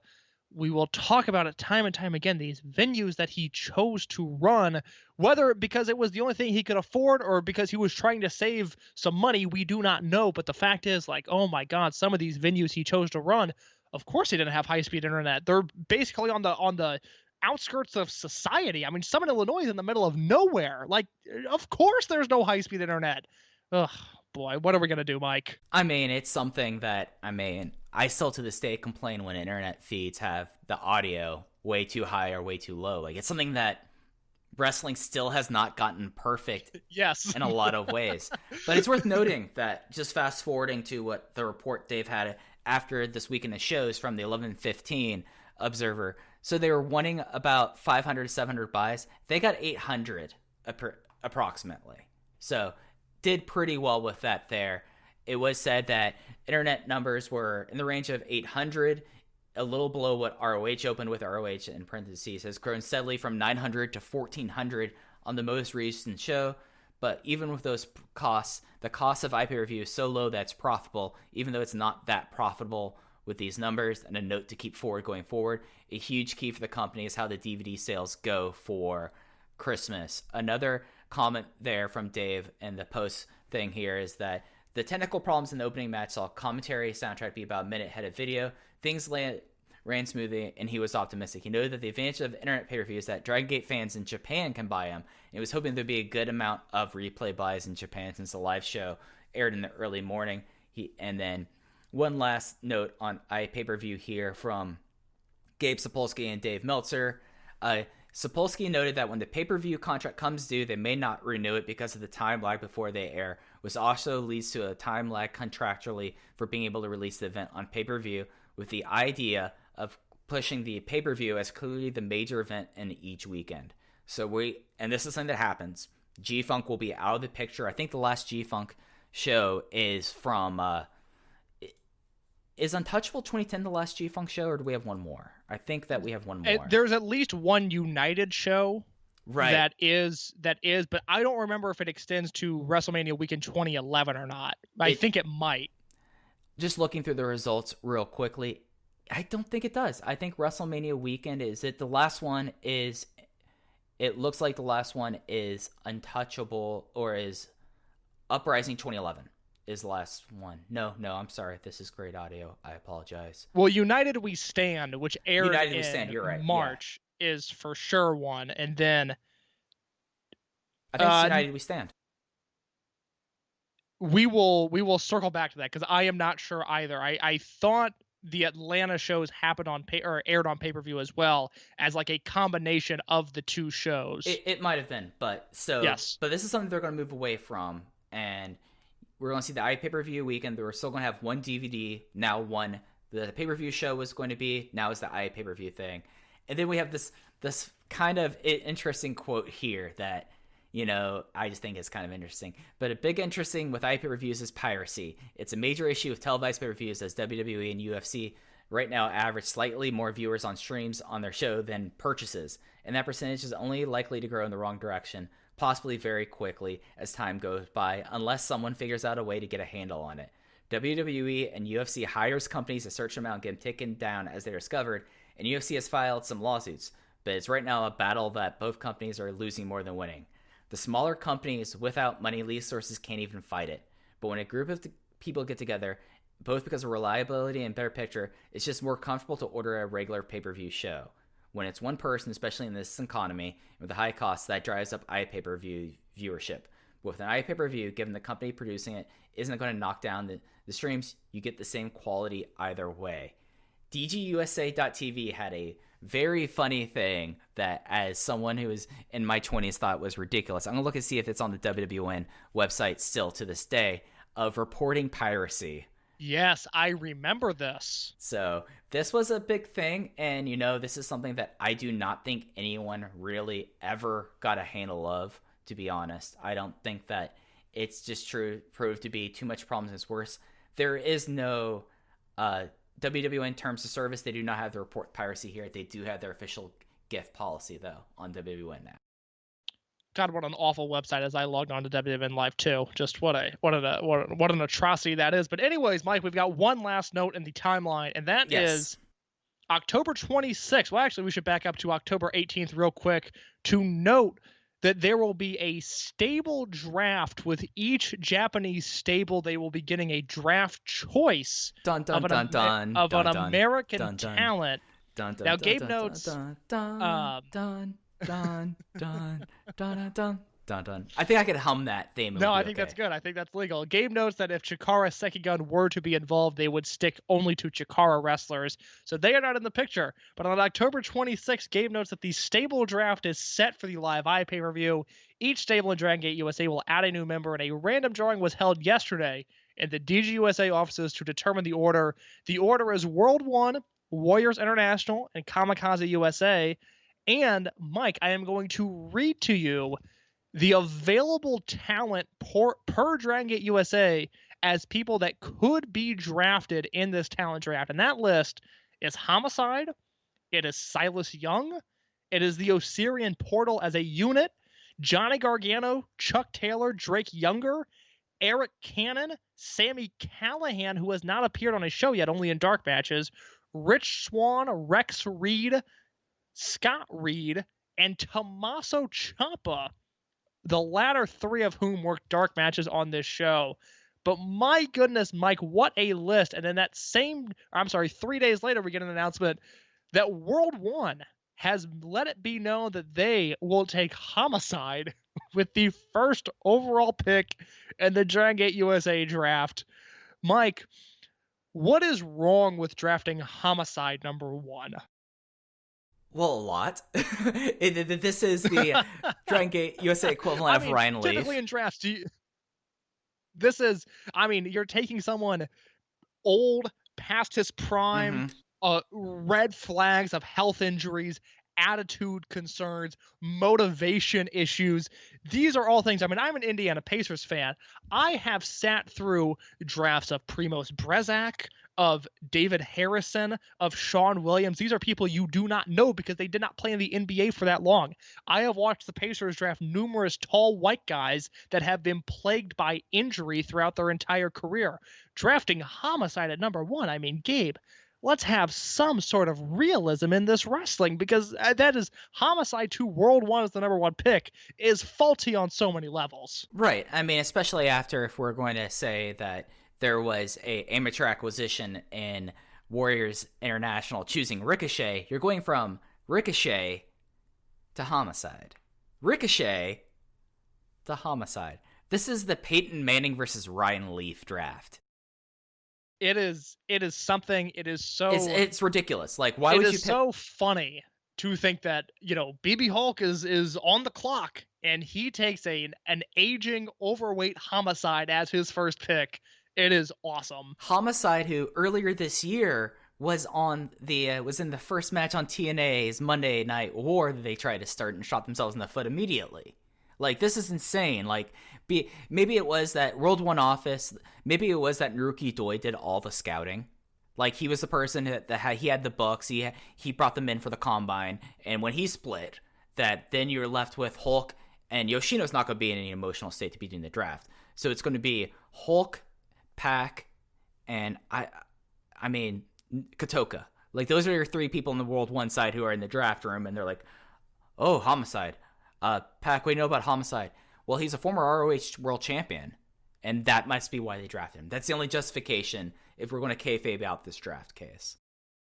we will talk about it time and time again, these venues that he chose to run, whether because it was the only thing he could afford or because he was trying to save some money, we do not know. But the fact is, like, oh my God, some of these venues he chose to run, of course he didn't have high-speed internet. They're basically on the outskirts of society. I mean, Summit, Illinois is in the middle of nowhere. Like, of course there's no high-speed internet. Ugh, boy, what are we going to do, Mike? I mean, it's something that, I still to this day complain when internet feeds have the audio way too high or way too low. Like, it's something that wrestling still has not gotten perfect yes. in a lot of ways. But it's worth noting that, just fast forwarding to what the report Dave had after this week in the shows from the 11:15 Observer. So they were wanting about 500 to 700 buys. They got 800 approximately. So did pretty well with that there. It was said that internet numbers were in the range of 800, a little below what ROH opened with. ROH in parentheses has grown steadily from 900 to 1,400 on the most recent show. But even with those costs, the cost of iPay-per-view is so low that it's profitable, even though it's not that profitable with these numbers. And a note to keep going forward, a huge key for the company is how the DVD sales go for Christmas. Another comment there from Dave in the post thing here is that the technical problems in the opening match saw commentary soundtrack be about a minute ahead of video. Things ran smoothly, and he was optimistic. He noted that the advantage of internet pay-per-view is that Dragon Gate fans in Japan can buy them, and he was hoping there'd be a good amount of replay buys in Japan since the live show aired in the early morning. And then one last note on iPay-per-view here from Gabe Sapolsky and Dave Meltzer. Sapolsky noted that when the pay-per-view contract comes due, they may not renew it because of the time lag before they air, which also leads to a time lag contractually for being able to release the event on pay-per-view, with the idea of pushing the pay-per-view as clearly the major event in each weekend. And this is something that happens. G-Funk will be out of the picture. I think the last G-Funk show is from... Is Untouchable 2010 the last G-Funk show, or do we have one more? I think that we have one more. There's at least one United show Right. That is, but I don't remember if it extends to WrestleMania weekend 2011 or not. I think it might. Just looking through the results real quickly, I don't think it does. I think WrestleMania weekend is it. The last one is, it looks like the last one is Untouchable, or is Uprising 2011 is the last one. No, I'm sorry. This is great audio. I apologize. Well, United We Stand, which aired United in We Stand, you're right. March, is for sure one. And then I think it's United We Stand. We will circle back to that because I am not sure either. I thought the Atlanta shows happened on aired on pay-per-view as well as like a combination of the two shows. It might have been, but yes. But this is something they're going to move away from, and we're going to see the iPay-per-view weekend. We're still going to have one DVD, now one. The pay-per-view show was going to be, now is the iPay-per-view thing. And then we have this kind of interesting quote here that, you know, I just think is kind of interesting. But a big interesting with iPay-per-views is piracy. It's a major issue with televised pay-per-views, as WWE and UFC right now average slightly more viewers on streams on their show than purchases. And that percentage is only likely to grow in the wrong direction, possibly very quickly as time goes by, unless someone figures out a way to get a handle on it. WWE and UFC hires companies to search them out and get them taken down as they're discovered, and UFC has filed some lawsuits, but it's right now a battle that both companies are losing more than winning. The smaller companies without money resources can't even fight it, but when a group of people get together, both because of reliability and better picture, it's just more comfortable to order a regular pay-per-view show. When it's one person, especially in this economy, with the high costs, that drives up iPay-per-view viewership. With an iPay-per-view, given the company producing it isn't going to knock down the streams, you get the same quality either way. DGUSA.tv had a very funny thing that, as someone who was in my 20s thought was ridiculous. I'm going to look and see if it's on the WWN website still to this day, of reporting piracy. Yes, I remember this. So this was a big thing, and you know, this is something that I do not think anyone really ever got a handle of, to be honest. I don't think that it's just proved to be too much problems. It's worse. There is no WWN terms of service. They do not have the report piracy here. They do have their official gift policy, though, on WWN now. God, what an awful website! As I logged on to WWN Live 2, just what an atrocity that is. But anyways, Mike, we've got one last note in the timeline, and that is October 26th. Well, actually, we should back up to October 18th real quick to note that there will be a stable draft. With each Japanese stable, they will be getting a draft choice of an American talent. Now, Gabe notes. I think I could hum that theme. No, I think that's good. I think that's legal. Gabe notes that if Chikara Sekigun were to be involved, they would stick only to Chikara wrestlers, so they are not in the picture. But on October 26th, Gabe notes that the stable draft is set for the live iPay-per-view. Each stable in Dragon Gate USA will add a new member, and a random drawing was held yesterday in the DGUSA offices to determine the order. The order is World 1, Warriors International, and Kamikaze USA. And, Mike, I am going to read to you the available talent per Dragon Gate USA as people that could be drafted in this talent draft. And that list is Homicide, it is Silas Young, it is the Osirian Portal as a unit, Johnny Gargano, Chuck Taylor, Drake Younger, Eric Cannon, Sami Callihan, who has not appeared on a show yet, only in dark matches, Rich Swan, Rex Reed, Scott Reed, and Tommaso Ciampa, the latter three of whom worked dark matches on this show. But my goodness, Mike, what a list. And then 3 days later, we get an announcement that World 1 has let it be known that they will take Homicide with the first overall pick in the Dragon Gate USA draft. Mike, what is wrong with drafting Homicide number 1? Well, a lot. This is the Dragon Gate USA equivalent of Ryan Leaf. Typically in drafts, you're taking someone old, past his prime, red flags of health injuries, attitude concerns, motivation issues. These are all things. I'm an Indiana Pacers fan. I have sat through drafts of Primoz Brezak, of David Harrison, of Sean Williams. These are people you do not know because they did not play in the NBA for that long. I have watched the Pacers draft numerous tall white guys that have been plagued by injury throughout their entire career. Drafting Homicide at number 1, I mean, Gabe, let's have some sort of realism in this wrestling, because that is Homicide to World 1 as the number 1 pick is faulty on so many levels. Right. I mean, especially after, if we're going to say that there was a amateur acquisition in Warriors International choosing Ricochet, you're going from Ricochet to Homicide. Ricochet to Homicide. This is the Peyton Manning versus Ryan Leaf draft. It is something. It is so. It's ridiculous. Like, why would you? It is so funny to think that, you know, BB Hulk is on the clock and he takes an aging overweight Homicide as his first pick. It is awesome. Homicide, who earlier this year was on was in the first match on TNA's Monday Night War that they tried to start and shot themselves in the foot immediately. Like, this is insane. Like, maybe it was that World 1 office, maybe it was that Naruki Doi did all the scouting. Like, he was the person that he had the books, he brought them in for the combine, and when he split, that then you're left with Hulk, and Yoshino's not going to be in any emotional state to be doing the draft. So it's going to be Hulk, Pac, and I mean, Kotoka. Like, those are your 3 people in the World 1 side who are in the draft room, and they're like, oh, Homicide. Pac, what do you know about Homicide? Well, he's a former ROH world champion, and that must be why they drafted him. That's the only justification if we're going to kayfabe out this draft case.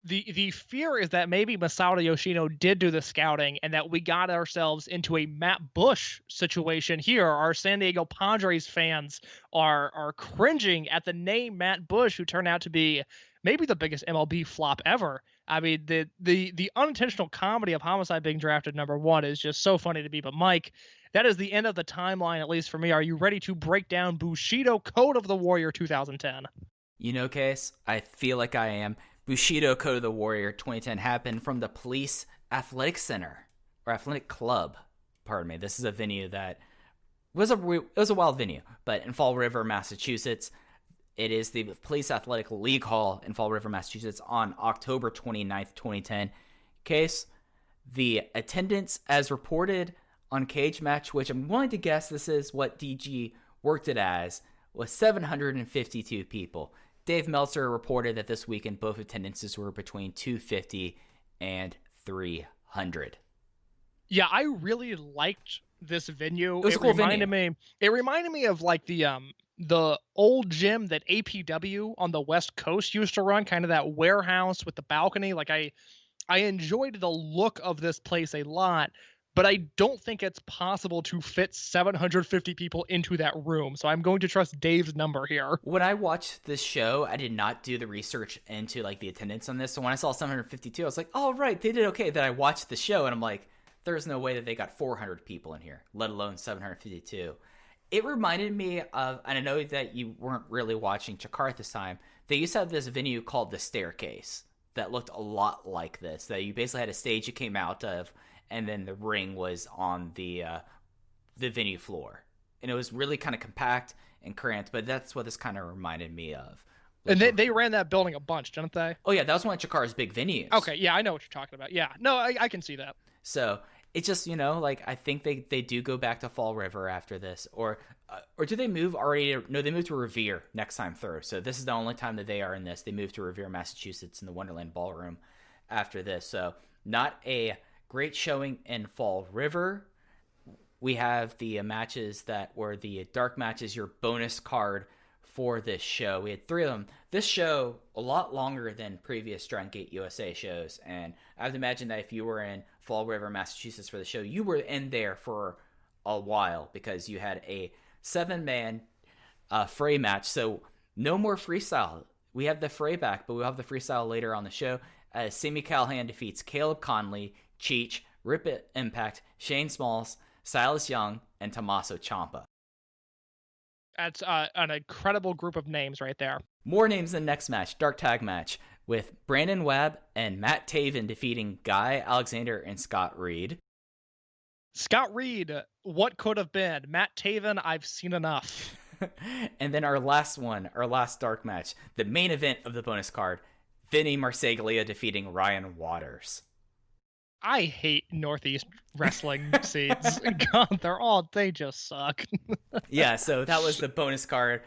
The fear is that maybe Masato Yoshino did do the scouting and that we got ourselves into a Matt Bush situation here. Our San Diego Padres fans are cringing at the name Matt Bush, who turned out to be maybe the biggest MLB flop ever. I mean, the unintentional comedy of Homicide being drafted number 1 is just so funny to me. But Mike, that is the end of the timeline, at least for me. Are you ready to break down Bushido Code of the Warrior 2010? You know, Case, I feel like I am. Bushido Code of the Warrior 2010 happened from the Police Athletic Center, or Athletic Club, pardon me. This is a venue that was a wild venue, but in Fall River, Massachusetts. It is the Police Athletic League Hall in Fall River, Massachusetts on October 29th, 2010. Case, the attendance as reported on Cage Match, which I'm willing to guess this is what DG worked it as, was 752 people. Dave Meltzer reported that this weekend both attendances were between 250 and 300. Yeah, I really liked this venue. It was a cool venue. It reminded me of like the old gym that APW on the West Coast used to run, kind of that warehouse with the balcony. Like, I enjoyed the look of this place a lot, but I don't think it's possible to fit 750 people into that room. So I'm going to trust Dave's number here. When I watched this show, I did not do the research into like the attendance on this. So when I saw 752, I was like, oh, right, they did okay. Then I watched the show and I'm like, there's no way that they got 400 people in here, let alone 752. It reminded me of, and I know that you weren't really watching Chikara this time, they used to have this venue called The Staircase that looked a lot like this, that you basically had a stage you came out of, and then the ring was on the venue floor. And it was really kind of compact and cramped, but that's what this kind of reminded me of. And they ran that building a bunch, didn't they? Oh, yeah, that was one of Chikara's big venues. Okay, yeah, I know what you're talking about. Yeah, no, I can see that. So it's just, you know, like, I think they do go back to Fall River after this. Or do they move already? No, they move to Revere next time through. So this is the only time that they are in this. They move to Revere, Massachusetts in the Wonderland Ballroom after this. So not a great showing in Fall River. We have the matches that were the dark matches, your bonus card for this show. We had 3 of them. This show, a lot longer than previous Dragon Gate USA shows. And I would imagine that if you were in Fall River, Massachusetts for the show, you were in there for a while because you had a 7-man fray match. So no more freestyle. We have the fray back, but we'll have the freestyle later on the show. Sami Callihan defeats Caleb Conley, Cheech, Rip It Impact, Shane Smalls, Silas Young, and Tommaso Ciampa. That's an incredible group of names right there. More names in the next match, Dark Tag match, with Brandon Webb and Matt Taven defeating Guy Alexander and Scott Reed. Scott Reed, what could have been? Matt Taven, I've seen enough. And then our last dark match, the main event of the bonus card, Vinny Marseglia defeating Ryan Waters. I hate Northeast wrestling scenes. God, they just suck. Yeah, so that was the bonus card.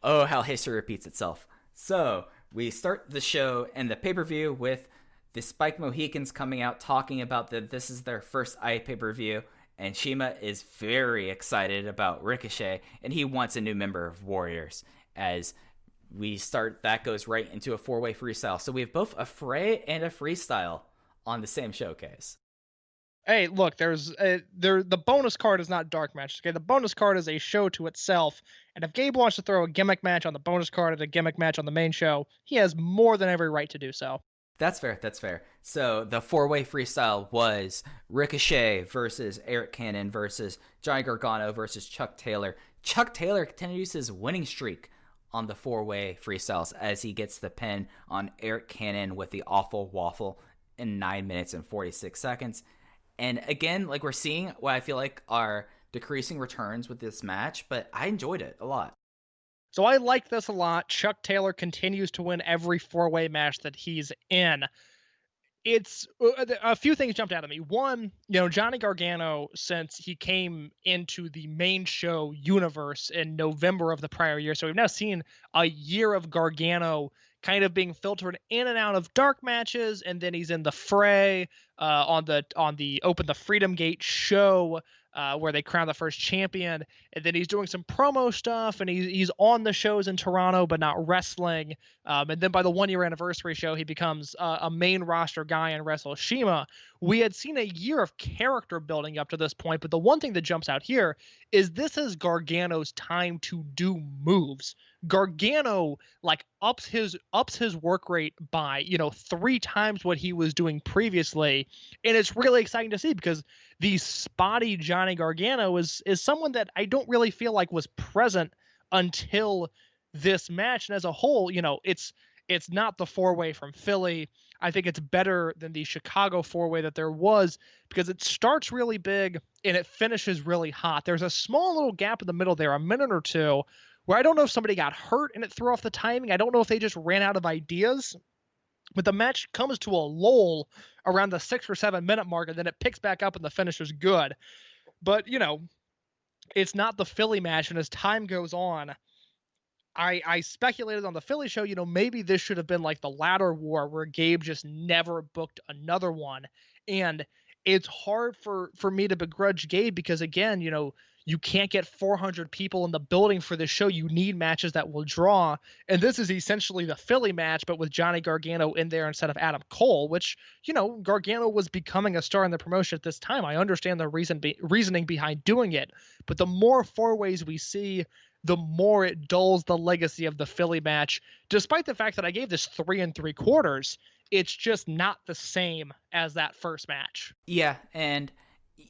Oh, how history repeats itself. So we start the show and the pay-per-view with the Spike Mohicans coming out talking about that this is their first iPay-per-view, and Shima is very excited about Ricochet, and he wants a new member of Warriors. As we start, that goes right into a 4-way freestyle. So we have both a fray and a freestyle on the same showcase. Hey, look, the bonus card is not dark matches. Okay, the bonus card is a show to itself, and if Gabe wants to throw a gimmick match on the bonus card and a gimmick match on the main show, he has more than every right to do so. That's fair. So the 4-way freestyle was Ricochet versus Eric Cannon versus Johnny Gargano versus Chuck Taylor. Chuck Taylor continues his winning streak on the 4-way freestyles as he gets the pin on Eric Cannon with the awful waffle in 9 minutes and 46 seconds. And again, like, we're seeing what I feel like are decreasing returns with this match, but I enjoyed it a lot. So I like this a lot. Chuck Taylor continues to win every 4-way match that he's in. It's a few things jumped out at me. One, Johnny Gargano, since he came into the main show universe in November of the prior year, so we've now seen a year of Gargano kind of being filtered in and out of dark matches, and then he's in the fray on the Open the Freedom Gate show where they crown the first champion, and then he's doing some promo stuff, and he's on the shows in Toronto but not wrestling, and then by the 1-year anniversary show he becomes a main roster guy in Wrestle Shima. We had seen a year of character building up to this point, but the one thing that jumps out here is this is Gargano's time to do moves. Gargano ups his work rate by 3 times what he was doing previously, and it's really exciting to see because the spotty Johnny Gargano is someone that I don't really feel like was present until this match. And as a whole, it's not the 4-way from Philly. I think it's better than the Chicago 4-way that there was because it starts really big and it finishes really hot. There's a small little gap in the middle there, a minute or two, where I don't know if somebody got hurt and it threw off the timing. I don't know if they just ran out of ideas. But the match comes to a lull around the 6 or 7 minute mark, and then it picks back up and the finish is good. But, it's not the Philly match, and as time goes on, I speculated on the Philly show, maybe this should have been like the Ladder War where Gabe just never booked another one. And it's hard for me to begrudge Gabe because, again, you can't get 400 people in the building for this show. You need matches that will draw. And this is essentially the Philly match, but with Johnny Gargano in there instead of Adam Cole, which, Gargano was becoming a star in the promotion at this time. I understand the reasoning behind doing it. But the more 4-ways we see, the more it dulls the legacy of the Philly match. Despite the fact that I gave this 3 3/4, it's just not the same as that first match. Yeah, and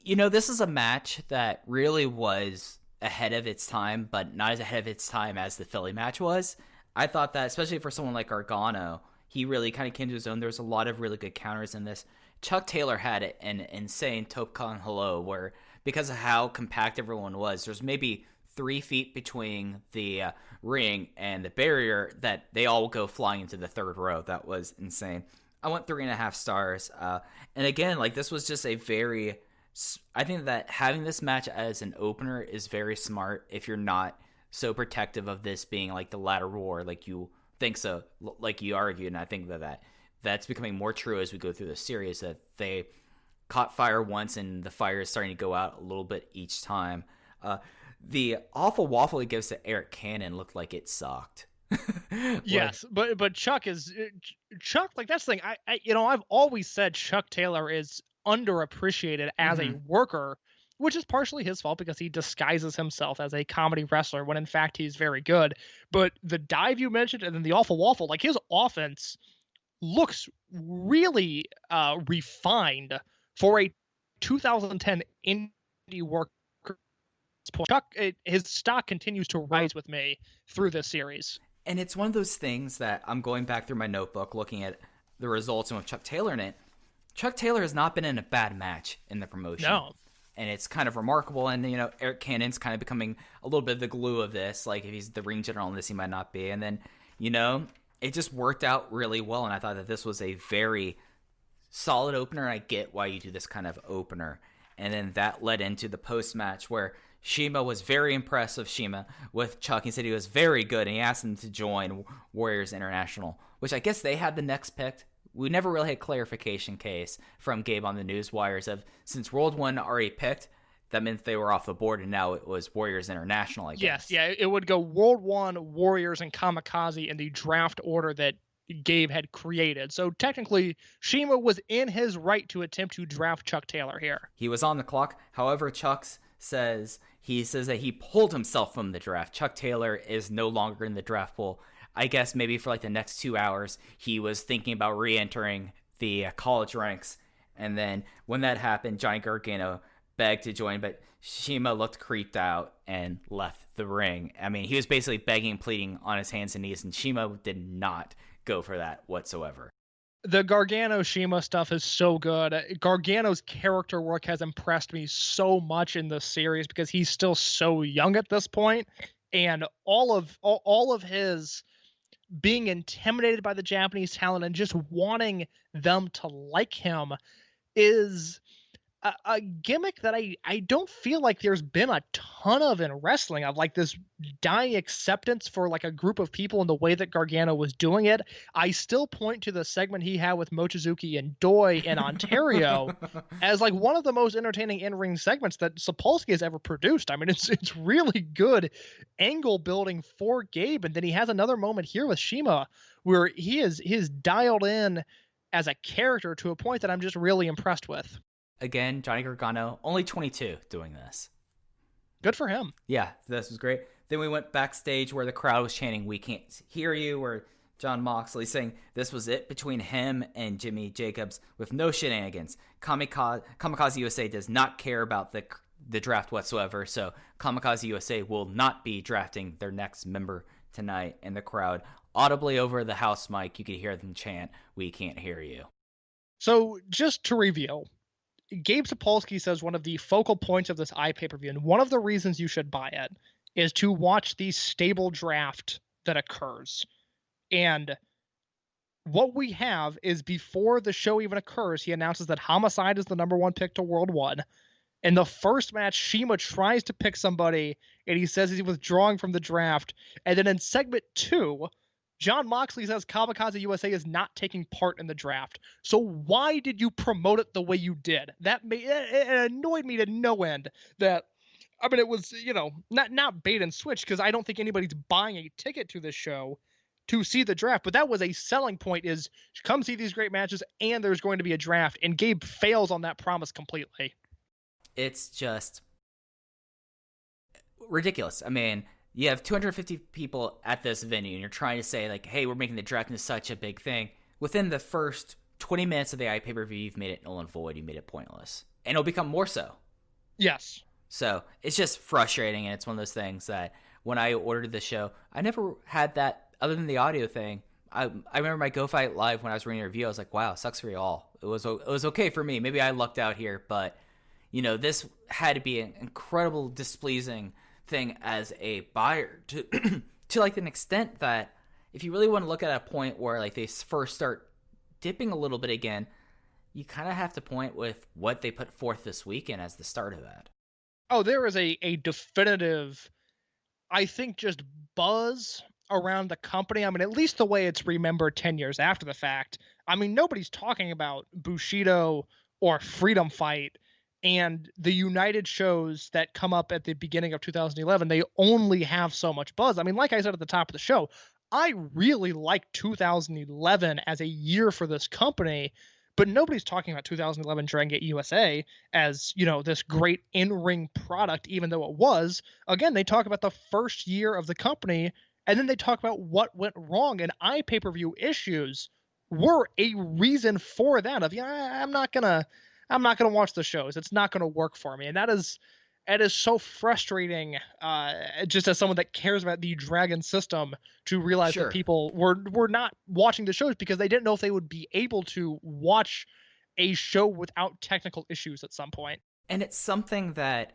this is a match that really was ahead of its time, but not as ahead of its time as the Philly match was. I thought that, especially for someone like Gargano, he really kind of came to his own. There was a lot of really good counters in this. Chuck Taylor had an insane Top Con Hello, where because of how compact everyone was, there's maybe 3 feet between the ring and the barrier that they all go flying into the 3rd row. That was insane. I went 3.5 stars. And again, this was just I think that having this match as an opener is very smart if you're not so protective of this being like the Ladder War, like you think so, like you argued. And I think that's becoming more true as we go through the series, that they caught fire once and the fire is starting to go out a little bit each time. The awful waffle he gives to Eric Cannon looked like it sucked. Yes, but Chuck, that's the thing. I've always said Chuck Taylor is underappreciated as a worker, which is partially his fault because he disguises himself as a comedy wrestler when in fact he's very good. But the dive you mentioned and then the awful waffle, his offense looks really refined for a 2010 indie worker. Chuck, his stock continues to rise with me through this series. And it's one of those things that I'm going back through my notebook, looking at the results and with Chuck Taylor in it. Chuck Taylor has not been in a bad match in the promotion. No. And it's kind of remarkable. And, Eric Cannon's kind of becoming a little bit of the glue of this. Like, if he's the ring general in this, he might not be. And then, it just worked out really well. And I thought that this was a very solid opener. And I get why you do this kind of opener. And then that led into the post-match where Shima was very impressed with Shima with Chuck. He said he was very good. And he asked him to join Warriors International, which I guess they had the next pick. We never really had clarification case from Gabe on the news wires of, since World 1 already picked, that meant they were off the board, and now it was Warriors International, I guess. Yes, yeah, it would go World 1, Warriors, and Kamikaze in the draft order that Gabe had created. So technically, Shima was in his right to attempt to draft Chuck Taylor here. He was on the clock. However, Chuck says that he pulled himself from the draft. Chuck Taylor is no longer in the draft pool. I guess maybe for like the next 2 hours, he was thinking about re-entering the college ranks. And then when that happened, Johnny Gargano begged to join, but Shima looked creeped out and left the ring. I mean, he was basically begging, pleading on his hands and knees, and Shima did not go for that whatsoever. The Gargano Shima stuff is so good. Gargano's character work has impressed me so much in this series because he's still so young at this point, and all of his being intimidated by the Japanese talent and just wanting them to like him is a gimmick that I don't feel like there's been a ton of in wrestling, of like this dying acceptance for like a group of people in the way that Gargano was doing it. I still point to the segment he had with Mochizuki and Doi in Ontario as like one of the most entertaining in-ring segments that Sapolsky has ever produced. I mean, it's really good angle building for Gabe. And then he has another moment here with Shima where he is dialed in as a character to a point that I'm just really impressed with. Again, Johnny Gargano, only 22 doing this. Good for him. Yeah, this was great. Then we went backstage where the crowd was chanting, "We can't hear you," or John Moxley saying this was it between him and Jimmy Jacobs with no shenanigans. Kamikaze USA does not care about the draft whatsoever, so Kamikaze USA will not be drafting their next member tonight. And the crowd, audibly over the house mic, you could hear them chant, "We can't hear you." So just to review, Gabe Sapolsky says one of the focal points of this iPPV, and one of the reasons you should buy it, is to watch the stable draft that occurs. And what we have is, before the show even occurs, he announces that Homicide is the number 1 pick to World 1. In the first match, Shima tries to pick somebody, and he says he's withdrawing from the draft. And then in segment 2, John Moxley says Kamikaze USA is not taking part in the draft. So why did you promote it the way you did? It annoyed me to no end. That, I mean, it was, not bait and switch, because I don't think anybody's buying a ticket to this show to see the draft. But that was a selling point, is come see these great matches, and there's going to be a draft. And Gabe fails on that promise completely. It's just ridiculous. I mean, you have 250 people at this venue, and you're trying to say, like, hey, we're making the draft into such a big thing. Within the first 20 minutes of the iPPV, you've made it null and void. You made it pointless. And it'll become more so. Yes. So it's just frustrating, and it's one of those things that when I ordered the show, I never had that other than the audio thing. I remember my Go Fight Live when I was reading a review. I was like, wow, sucks for you all. It was okay for me. Maybe I lucked out here, but, this had to be an incredible displeasing thing as a buyer to to like an extent that if you really want to look at a point where like they first start dipping a little bit again, you kind of have to point with what they put forth this weekend as the start of that. Oh, there is a definitive, I think, just buzz around the company. I mean, at least the way it's remembered 10 years after the fact. I mean, nobody's talking about Bushido or Freedom Fight. And the United shows that come up at the beginning of 2011, they only have so much buzz. I mean, like I said at the top of the show, I really like 2011 as a year for this company, but nobody's talking about 2011 Dragon Gate USA as, this great in-ring product, even though it was. Again, they talk about the first year of the company, and then they talk about what went wrong, and iPay-per-view issues were a reason for that. I'm not gonna watch the shows. It's not gonna work for me, and that is so frustrating. Just as someone that cares about the Dragon system, to realize that people were not watching the shows because they didn't know if they would be able to watch a show without technical issues at some point. And it's something that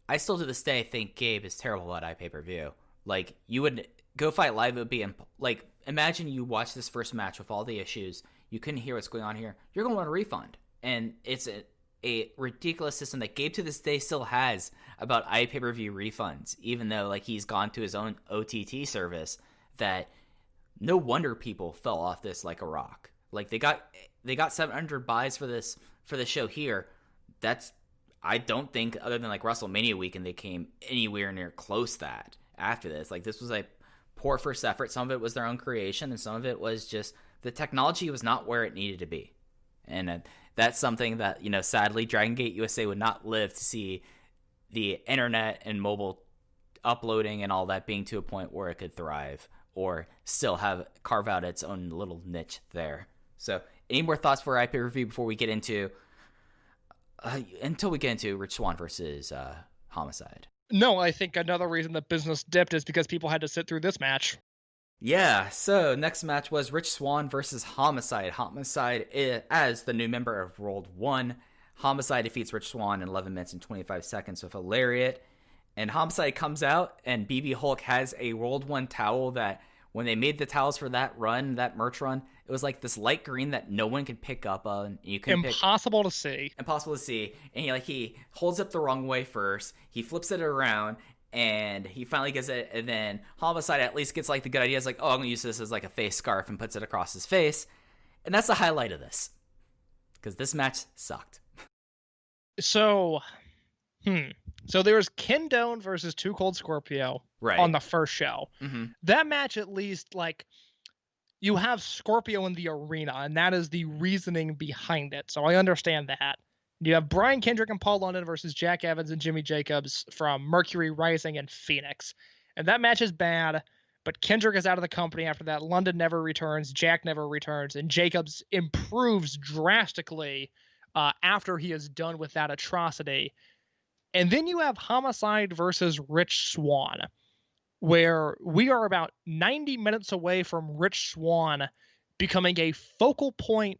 I still to this day think Gabe is terrible at iPay-per-view. Like, you would go fight live, it would be like, imagine you watch this first match with all the issues, you couldn't hear what's going on here, you're going to want a refund. And it's a ridiculous system that Gabe to this day still has about iPay-per-view refunds, even though like he's gone to his own OTT service, that no wonder people fell off this like a rock. Like they got 700 buys for this show here. That's, I don't think, other than like WrestleMania weekend, they came anywhere near close to that after this. Like, this was a poor first effort. Some of it was their own creation, and some of it was just the technology was not where it needed to be. And that's something that, sadly, Dragon Gate USA would not live to see the internet and mobile uploading and all that being to a point where it could thrive or still carve out its own little niche there. So, any more thoughts for iPay-per-view before we get into until we get into Rich Swan versus Homicide? No, I think another reason that business dipped is because people had to sit through this match. Yeah, so next match was Rich Swan versus Homicide. Homicide as the new member of World 1. Homicide defeats Rich Swan in 11 minutes and 25 seconds with a lariat. And Homicide comes out, and BB Hulk has a World 1 towel that, when they made the towels for that run, that merch run, it was like this light green that no one could pick up on. Impossible to see. Impossible to see. And he holds up the wrong way first. He flips it around, and he finally gets it. And then Homicide at least gets like the good idea. It's like, oh, I'm going to use this as like a face scarf, and puts it across his face. And that's the highlight of this, because this match sucked. So there was Ken Doane versus Too Cold Scorpio on the first show. Mm-hmm. That match, at least, like, you have Scorpio in the arena, and that is the reasoning behind it. So I understand that. You have Brian Kendrick and Paul London versus Jack Evans and Jimmy Jacobs from Mercury Rising and Phoenix. And that match is bad, but Kendrick is out of the company after that. London never returns, Jack never returns, and Jacobs improves drastically after he is done with that atrocity. And then you have Homicide versus Rich Swan, where we are about 90 minutes away from Rich Swan becoming a focal point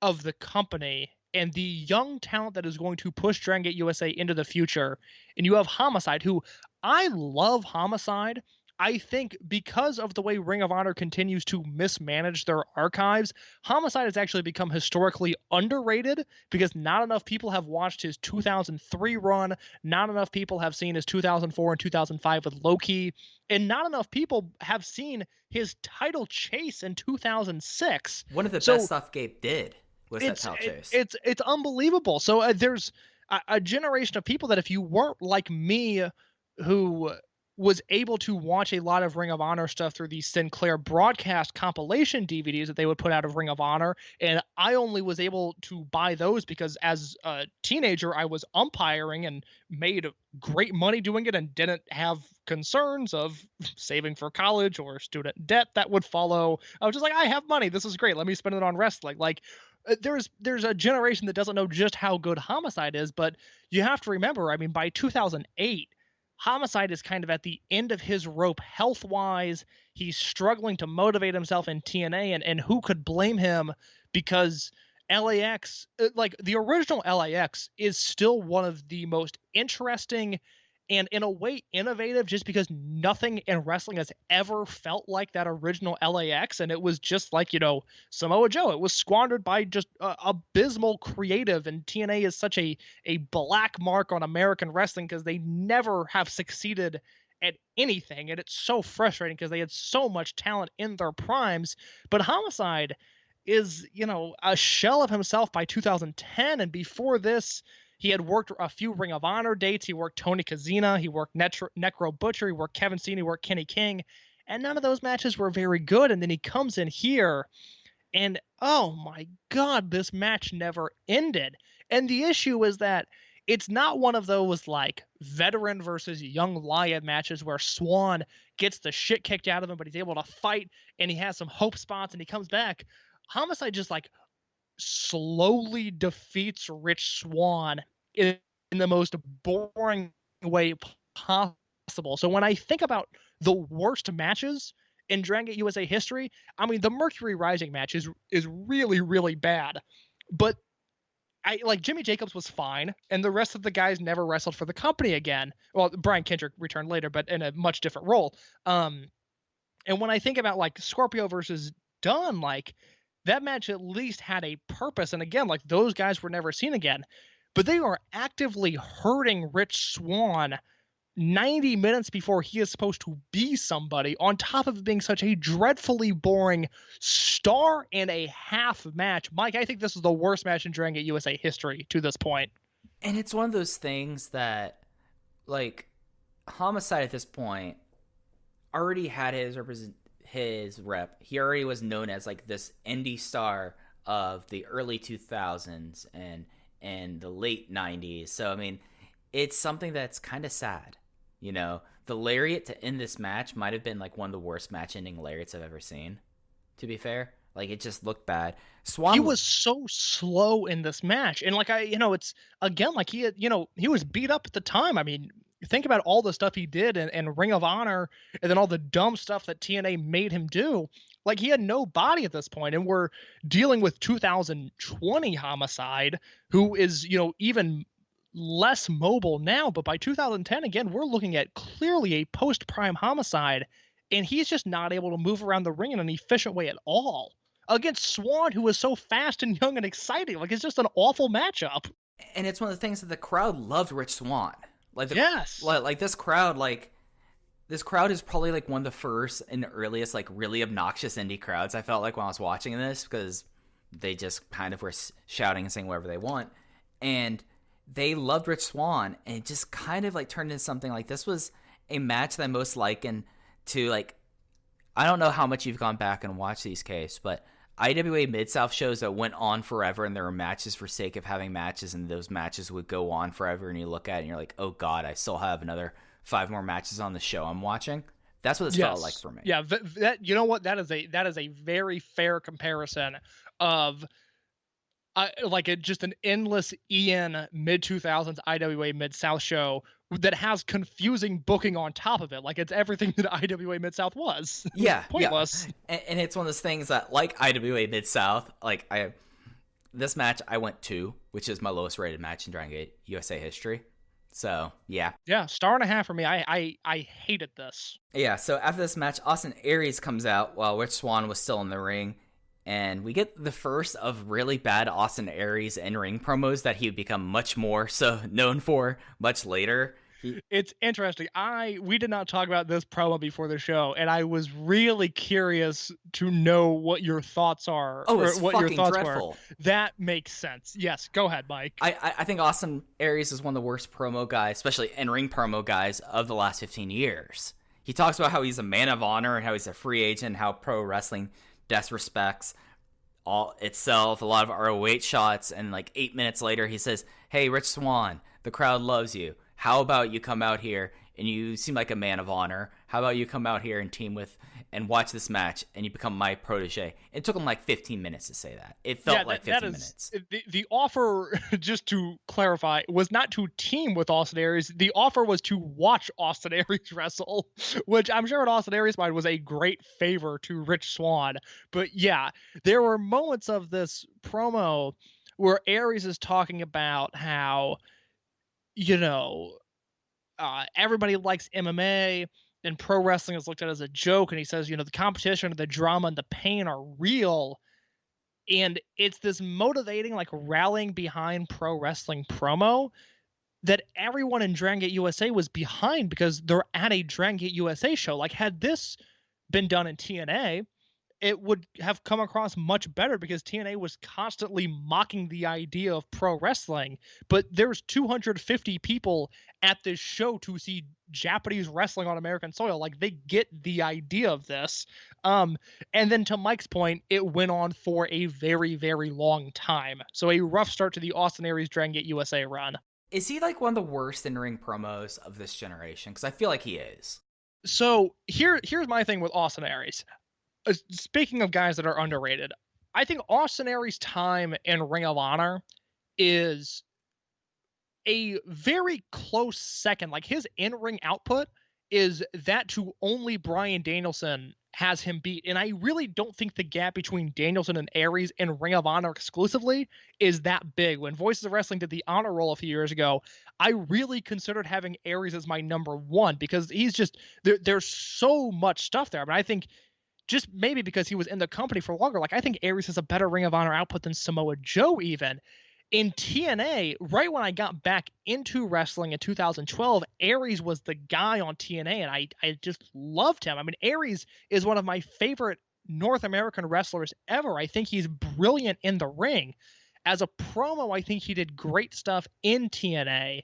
of the company and the young talent that is going to push Dragon Gate USA into the future. And you have Homicide, who, I love Homicide. I think because of the way Ring of Honor continues to mismanage their archives, Homicide has actually become historically underrated because not enough people have watched his 2003 run, not enough people have seen his 2004 and 2005 with Loki, and not enough people have seen his title chase in 2006. One of the best stuff Gabe did was that title chase. It's unbelievable. So there's a generation of people that, if you weren't like me, who was able to watch a lot of Ring of Honor stuff through these Sinclair broadcast compilation DVDs that they would put out of Ring of Honor, and I only was able to buy those because as a teenager I was umpiring and made great money doing it and didn't have concerns of saving for college or student debt that would follow. I was just like, I have money, this is great, let me spend it on wrestling. Like, there's a generation that doesn't know just how good Homicide is, but you have to remember, I mean, by 2008 Homicide is kind of at the end of his rope health-wise. He's struggling to motivate himself in TNA, and who could blame him, because LAX, like the original LAX, is still one of the most interesting and in a way innovative, just because nothing in wrestling has ever felt like that original LAX. And it was just like, Samoa Joe. It was squandered by just abysmal creative, and TNA is such a black mark on American wrestling because they never have succeeded at anything. And it's so frustrating because they had so much talent in their primes. But Homicide is, a shell of himself by 2010. And before this, he had worked a few Ring of Honor dates. He worked Tony Kazina. He worked Necro Butcher. He worked Kevin Steen. He worked Kenny King. And none of those matches were very good. And then he comes in here, and oh my God, this match never ended. And the issue is that it's not one of those like veteran versus young lion matches where Swan gets the shit kicked out of him, but he's able to fight and he has some hope spots and he comes back. Homicide just like slowly defeats Rich Swan in the most boring way possible. So when I think about the worst matches in Dragon Gate USA history, I mean, the Mercury Rising match is really, really bad. But Jimmy Jacobs was fine, and the rest of the guys never wrestled for the company again. Well, Brian Kendrick returned later, but in a much different role. And when I think about like Scorpio versus Dunn, like that match at least had a purpose. And again, like those guys were never seen again, but they are actively hurting Rich Swan 90 minutes before he is supposed to be somebody, on top of being such a dreadfully boring star and a half match. Mike, I think this is the worst match in Dragon Gate USA history to this point. And it's one of those things that, like, Homicide at this point already had his rep. He already was known as like this indie star of the early 2000s and the late 90s. So I mean, it's something that's kind of sad. You know, the lariat to end this match might have been like one of the worst match ending lariats I've ever seen, to be fair. Like, it just looked bad. Swan, he was so slow in this match. And like, it's again, like he had, he was beat up at the time. I mean, think about all the stuff he did in Ring of Honor, and then all the dumb stuff that TNA made him do. Like, he had no body at this point, and we're dealing with 2020 Homicide, who is, even less mobile now. But by 2010, again, we're looking at clearly a post-prime Homicide, and he's just not able to move around the ring in an efficient way at all against Swan, who is so fast and young and exciting. Like, it's just an awful matchup. And it's one of the things that the crowd loved Rich Swan. Like, yes. Like this crowd is probably like one of the first and earliest like really obnoxious indie crowds I felt like when I was watching this, because they just kind of were shouting and saying whatever they want. And they loved Rich Swan, and it just kind of like turned into something like, this was a match that I most liken to, like, I don't know how much you've gone back and watched these cases, but IWA Mid-South shows that went on forever, and there were matches for sake of having matches, and those matches would go on forever, and you look at it and you're like, oh god, I still have another 5 more matches on the show I'm watching. That's what this felt like for me. Yeah, that you know what, that is a very fair comparison of just an endless Ian mid-2000s IWA Mid-South show that has confusing booking on top of it. Like, it's everything that IWA Mid-South was. Yeah. Pointless. Yeah. And it's one of those things that, like IWA Mid-South, like, this match I went 2, which is my lowest rated match in Dragon Gate USA history. So, yeah. Yeah, 1.5 for me. I hated this. Yeah, so after this match, Austin Aries comes out while Rich Swan was still in the ring. And we get the first of really bad Austin Aries in-ring promos that he would become much more so known for much later. It's interesting. We did not talk about this promo before the show, and I was really curious to know what your thoughts are. Oh, it's what fucking your thoughts dreadful. were. That makes sense. Yes, go ahead, Mike. I think Austin Aries is one of the worst promo guys, especially in-ring promo guys, of the last 15 years. He talks about how he's a man of honor and how he's a free agent, how pro wrestling disrespects all itself, a lot of ROH shots, and like 8 minutes later he says, hey, Rich Swan, the crowd loves you. How about you come out here and you seem like a man of honor? How about you come out here and team with and watch this match and you become my protege? It took him like 15 minutes to say that. It felt like 15 minutes. The offer, just to clarify, was not to team with Austin Aries. The offer was to watch Austin Aries wrestle, which I'm sure in Austin Aries' mind was a great favor to Rich Swan. But yeah, there were moments of this promo where Aries is talking about how, everybody likes MMA and pro wrestling is looked at as a joke. And he says, the competition, the drama, and the pain are real. And it's this motivating, like, rallying behind pro wrestling promo that everyone in Dragon Gate USA was behind, because they're at a Dragon Gate USA show. Like, had this been done in TNA, it would have come across much better, because TNA was constantly mocking the idea of pro wrestling. But there's 250 people at this show to see Japanese wrestling on American soil. Like, they get the idea of this. And then to Mike's point, it went on for a very, very long time. So a rough start to the Austin Aries Dragon Gate USA run. Is he like one of the worst in-ring promos of this generation? Because I feel like he is. So here's my thing with Austin Aries. Speaking of guys that are underrated, I think Austin Aries' time in Ring of Honor is a very close second. Like, his in-ring output is that to only Bryan Danielson has him beat. And I really don't think the gap between Danielson and Aries and Ring of Honor exclusively is that big. When Voices of Wrestling did the honor roll a few years ago, I really considered having Aries as my number one because he's just there's so much stuff there. But I think just maybe because he was in the company for longer, like I think Aries has a better Ring of Honor output than Samoa Joe even. In TNA, right when I got back into wrestling in 2012, Aries was the guy on TNA, and I just loved him. I mean, Aries is one of my favorite North American wrestlers ever. I think he's brilliant in the ring. As a promo, I think he did great stuff in TNA,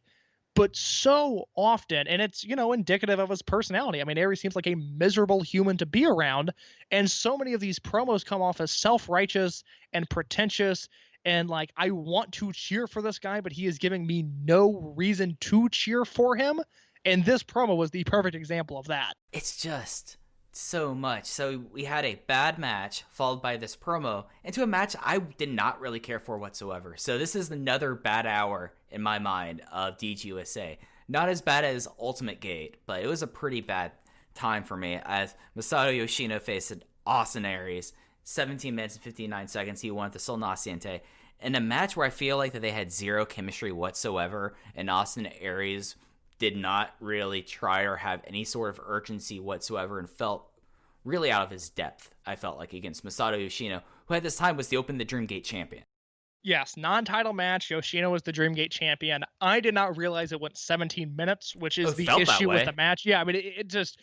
but so often, and it's, indicative of his personality. I mean, Aries seems like a miserable human to be around, and so many of these promos come off as self-righteous and pretentious, and like, I want to cheer for this guy, but he is giving me no reason to cheer for him. And this promo was the perfect example of that. It's just so much. So we had a bad match followed by this promo into a match I did not really care for whatsoever. So this is another bad hour in my mind of DGUSA. Not as bad as Ultimate Gate, but it was a pretty bad time for me as Masato Yoshino faced Austin Aries. 17 minutes and 59 seconds, he won at the Sol Naciente. In a match where I feel like that they had zero chemistry whatsoever, and Austin Aries did not really try or have any sort of urgency whatsoever and felt really out of his depth, I felt like, against Masato Yoshino, who at this time was the Dreamgate champion. Yes, non-title match. Yoshino was the Dreamgate champion. I did not realize it went 17 minutes, which is the issue with the match. Yeah, I mean, it just...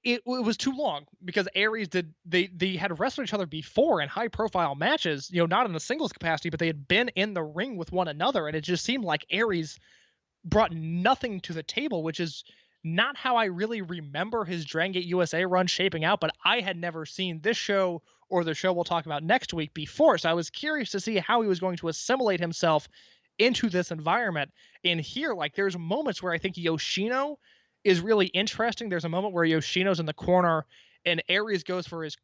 It was too long because Aries they had wrestled each other before in high profile matches, not in the singles capacity, but they had been in the ring with one another. And it just seemed like Aries brought nothing to the table, which is not how I really remember his Dragon Gate USA run shaping out. But I had never seen this show or the show we'll talk about next week before. So I was curious to see how he was going to assimilate himself into this environment. And here, like, there's moments where I think Yoshino is really interesting. There's a moment where Yoshino's in the corner and Aries goes for his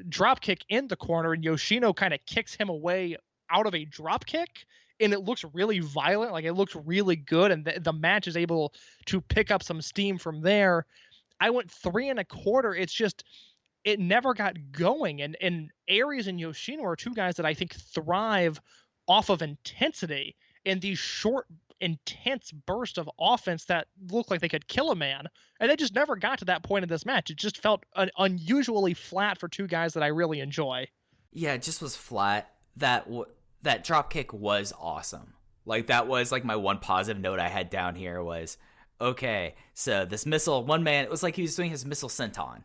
drop kick in the corner, and Yoshino kind of kicks him away out of a drop kick, and it looks really violent. Like, it looks really good, and the match is able to pick up some steam from there. I went 3 1/4. It's just, it never got going, and Aries and Yoshino are two guys that I think thrive off of intensity in these short, intense burst of offense that looked like they could kill a man, and they just never got to that point in this match. It just felt unusually flat for two guys that I really enjoy. Yeah, it just was flat. That drop kick was awesome. Like, that was like my one positive note I had down here was, okay, so this missile, one man, it was like he was doing his missile senton,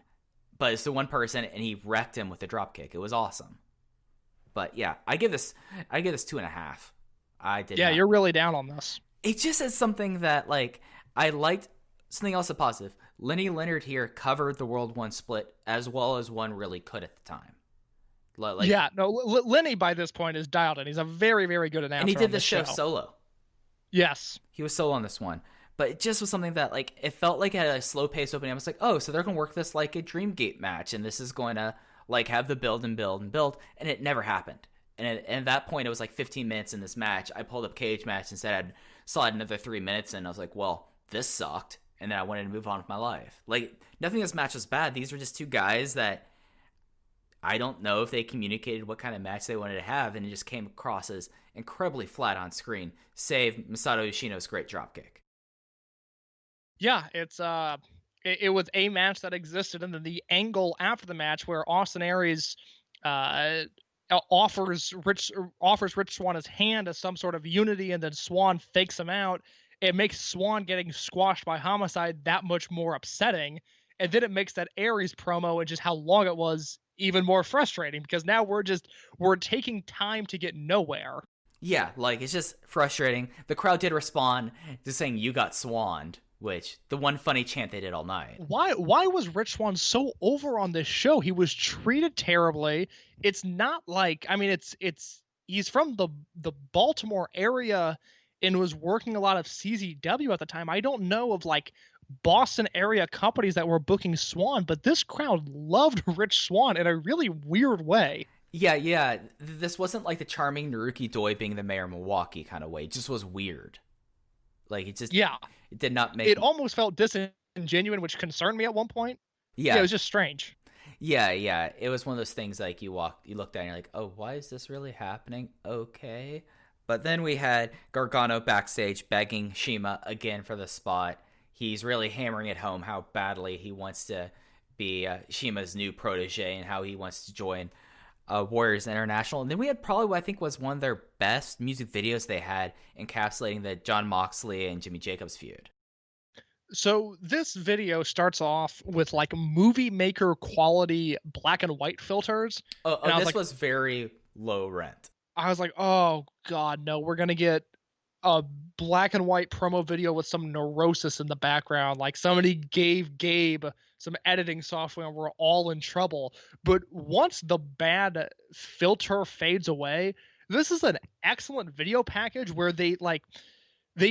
but it's the one person, and he wrecked him with the drop kick. It was awesome. But yeah, I give this 2.5. Yeah, you're really down on this. It just is something that, like, I liked. Something else a positive. Lenny Leonard here covered the World 1 split as well as one really could at the time. Lenny by this point is dialed in. He's a very, very good announcer. And he did the show solo. Yes. He was solo on this one. But it just was something that, like, it felt like it had a slow pace opening. I was like, oh, so they're going to work this like a Dreamgate match, and this is going to, like, have the build and build and build, and it never happened. And at that point, it was like 15 minutes in this match. I pulled up Cage Match and said I'd slide another 3 minutes in. I was like, well, this sucked. And then I wanted to move on with my life. Like, nothing in this match was bad. These were just two guys that I don't know if they communicated what kind of match they wanted to have, and it just came across as incredibly flat on screen, save Masato Yoshino's great dropkick. Yeah, it was a match that existed, and then the angle after the match where Austin Aries offers Rich Swan his hand as some sort of unity, and then Swan fakes him out. It makes Swan getting squashed by Homicide that much more upsetting, and then it makes that Aries promo and just how long it was even more frustrating, because now we're taking time to get nowhere. Yeah, like, it's just frustrating. The crowd did respond to saying you got swanned, which the one funny chant they did all night. Why was Rich Swan so over on this show? He was treated terribly. It's not like, I mean, he's from the Baltimore area and was working a lot of CZW at the time. I don't know of like Boston area companies that were booking Swan, but this crowd loved Rich Swan in a really weird way. Yeah. This wasn't like the charming Naruki Doi being the mayor of Milwaukee kind of way. It just was weird. Like, it just, it did not make... It almost felt disingenuous, which concerned me at one point. Yeah. It was just strange. Yeah. It was one of those things like you looked at and you're like, oh, why is this really happening? Okay. But then we had Gargano backstage begging Shima again for the spot. He's really hammering it home how badly he wants to be Shima's new protege and how he wants to join Warriors International. And then we had probably what I think was one of their best music videos they had, encapsulating the Jon Moxley and Jimmy Jacobs feud. So this video starts off with like movie maker quality black and white filters. And This was very low rent. I was like, oh God, no, we're gonna get a black and white promo video with some neurosis in the background. Like somebody gave Gabe some editing software and we're all in trouble. But once the bad filter fades away, this is an excellent video package where they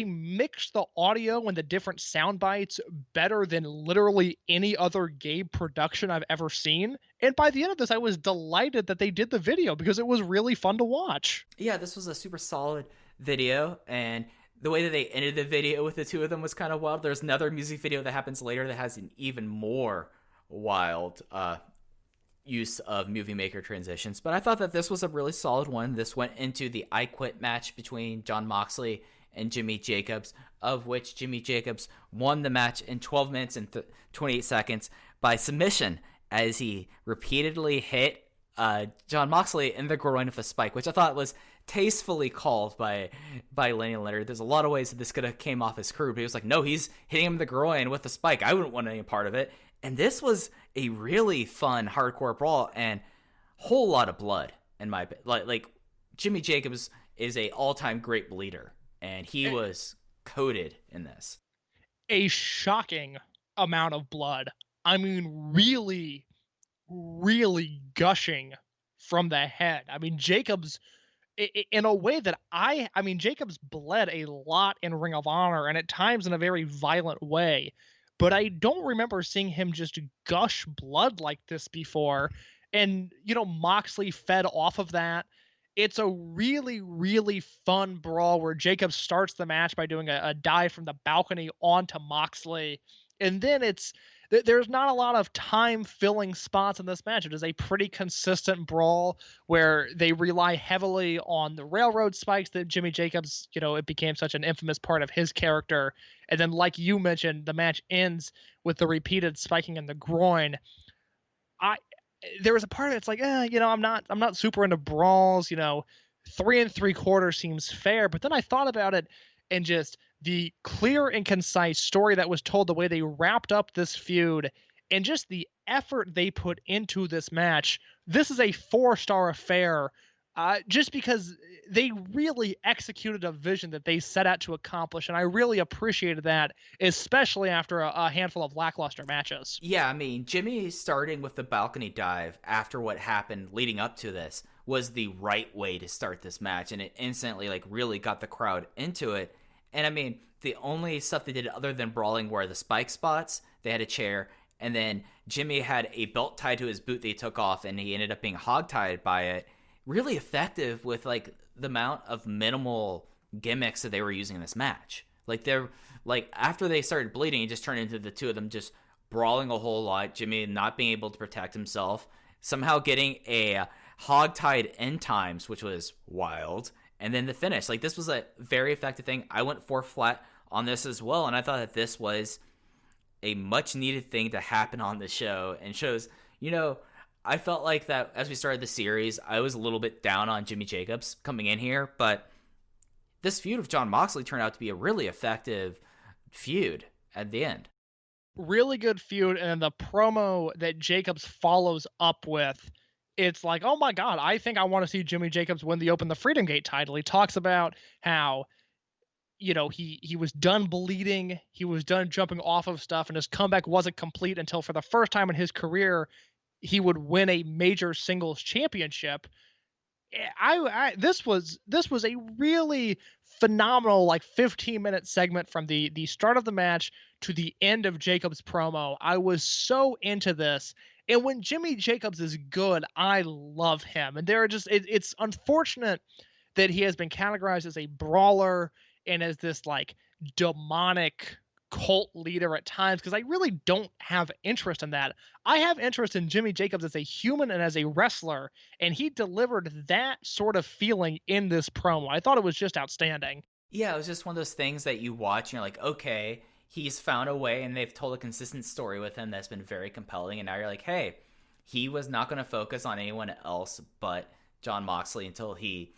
mix the audio and the different sound bites better than literally any other Gabe production I've ever seen. And by the end of this, I was delighted that they did the video because it was really fun to watch. Yeah, this was a super solid video, and the way that they ended the video with the two of them was kind of wild. There's another music video that happens later that has an even more wild use of movie maker transitions, but I thought that this was a really solid one. This went into the I Quit match between Jon Moxley and Jimmy Jacobs, of which Jimmy Jacobs won the match in 12 minutes and 28 seconds by submission as he repeatedly hit Jon Moxley in the groin with a spike, which I thought was tastefully called by Lenny Leonard. There's a lot of ways that this could have came off as crude, but he was like, no, he's hitting him in the groin with a spike. I wouldn't want any part of it. And this was a really fun hardcore brawl and whole lot of blood in my like Jimmy Jacobs is a all-time great bleeder, and he was coated in this. A shocking amount of blood. I mean, really, really gushing from the head. I mean, Jacobs, in a way that I mean, Jacobs bled a lot in Ring of Honor, and at times in a very violent way. But I don't remember seeing him just gush blood like this before. And, you know, Moxley fed off of that. It's a really, really fun brawl where Jacob starts the match by doing a dive from the balcony onto Moxley. And then there's not a lot of time-filling spots in this match. It is a pretty consistent brawl where they rely heavily on the railroad spikes that Jimmy Jacobs, you know, it became such an infamous part of his character. And then, like you mentioned, the match ends with the repeated spiking in the groin. There was a part of it's like, you know, I'm not super into brawls. You know, 3 3/4 seems fair. But then I thought about it, and just the clear and concise story that was told, the way they wrapped up this feud, and just the effort they put into this match. This is a 4-star affair, just because they really executed a vision that they set out to accomplish, and I really appreciated that, especially after a handful of lackluster matches. Yeah, I mean, Jimmy starting with the balcony dive after what happened leading up to this was the right way to start this match, and it instantly like really got the crowd into it. And I mean, the only stuff they did other than brawling were the spike spots. They had a chair, and then Jimmy had a belt tied to his boot that he took off, and he ended up being hogtied by it. Really effective with like the amount of minimal gimmicks that they were using in this match. Like they're like after they started bleeding, it just turned into the two of them just brawling a whole lot. Jimmy not being able to protect himself, somehow getting a hogtied end times, which was wild. And then the finish, like this was a very effective thing. I went 4 flat on this as well, and I thought that this was a much needed thing to happen on the show, and shows, you know, I felt like that as we started the series, I was a little bit down on Jimmy Jacobs coming in here, but this feud of Jon Moxley turned out to be a really effective feud at the end. Really good feud, and the promo that Jacobs follows up with, it's like, oh my God, I think I want to see Jimmy Jacobs win the Open the Freedom Gate title. He talks about how, you know, he was done bleeding, he was done jumping off of stuff, and his comeback wasn't complete until for the first time in his career, he would win a major singles championship. This was a really phenomenal, like 15-minute segment from the start of the match to the end of Jacobs' promo. I was so into this. And when Jimmy Jacobs is good, I love him. And it's unfortunate that he has been categorized as a brawler and as this like demonic cult leader at times, because I really don't have interest in that. I have interest in Jimmy Jacobs as a human and as a wrestler, and he delivered that sort of feeling in this promo. I thought it was just outstanding. Yeah, it was just one of those things that you watch and you're like, okay, he's found a way, and they've told a consistent story with him that's been very compelling, and now you're like, hey, he was not going to focus on anyone else but Jon Moxley until he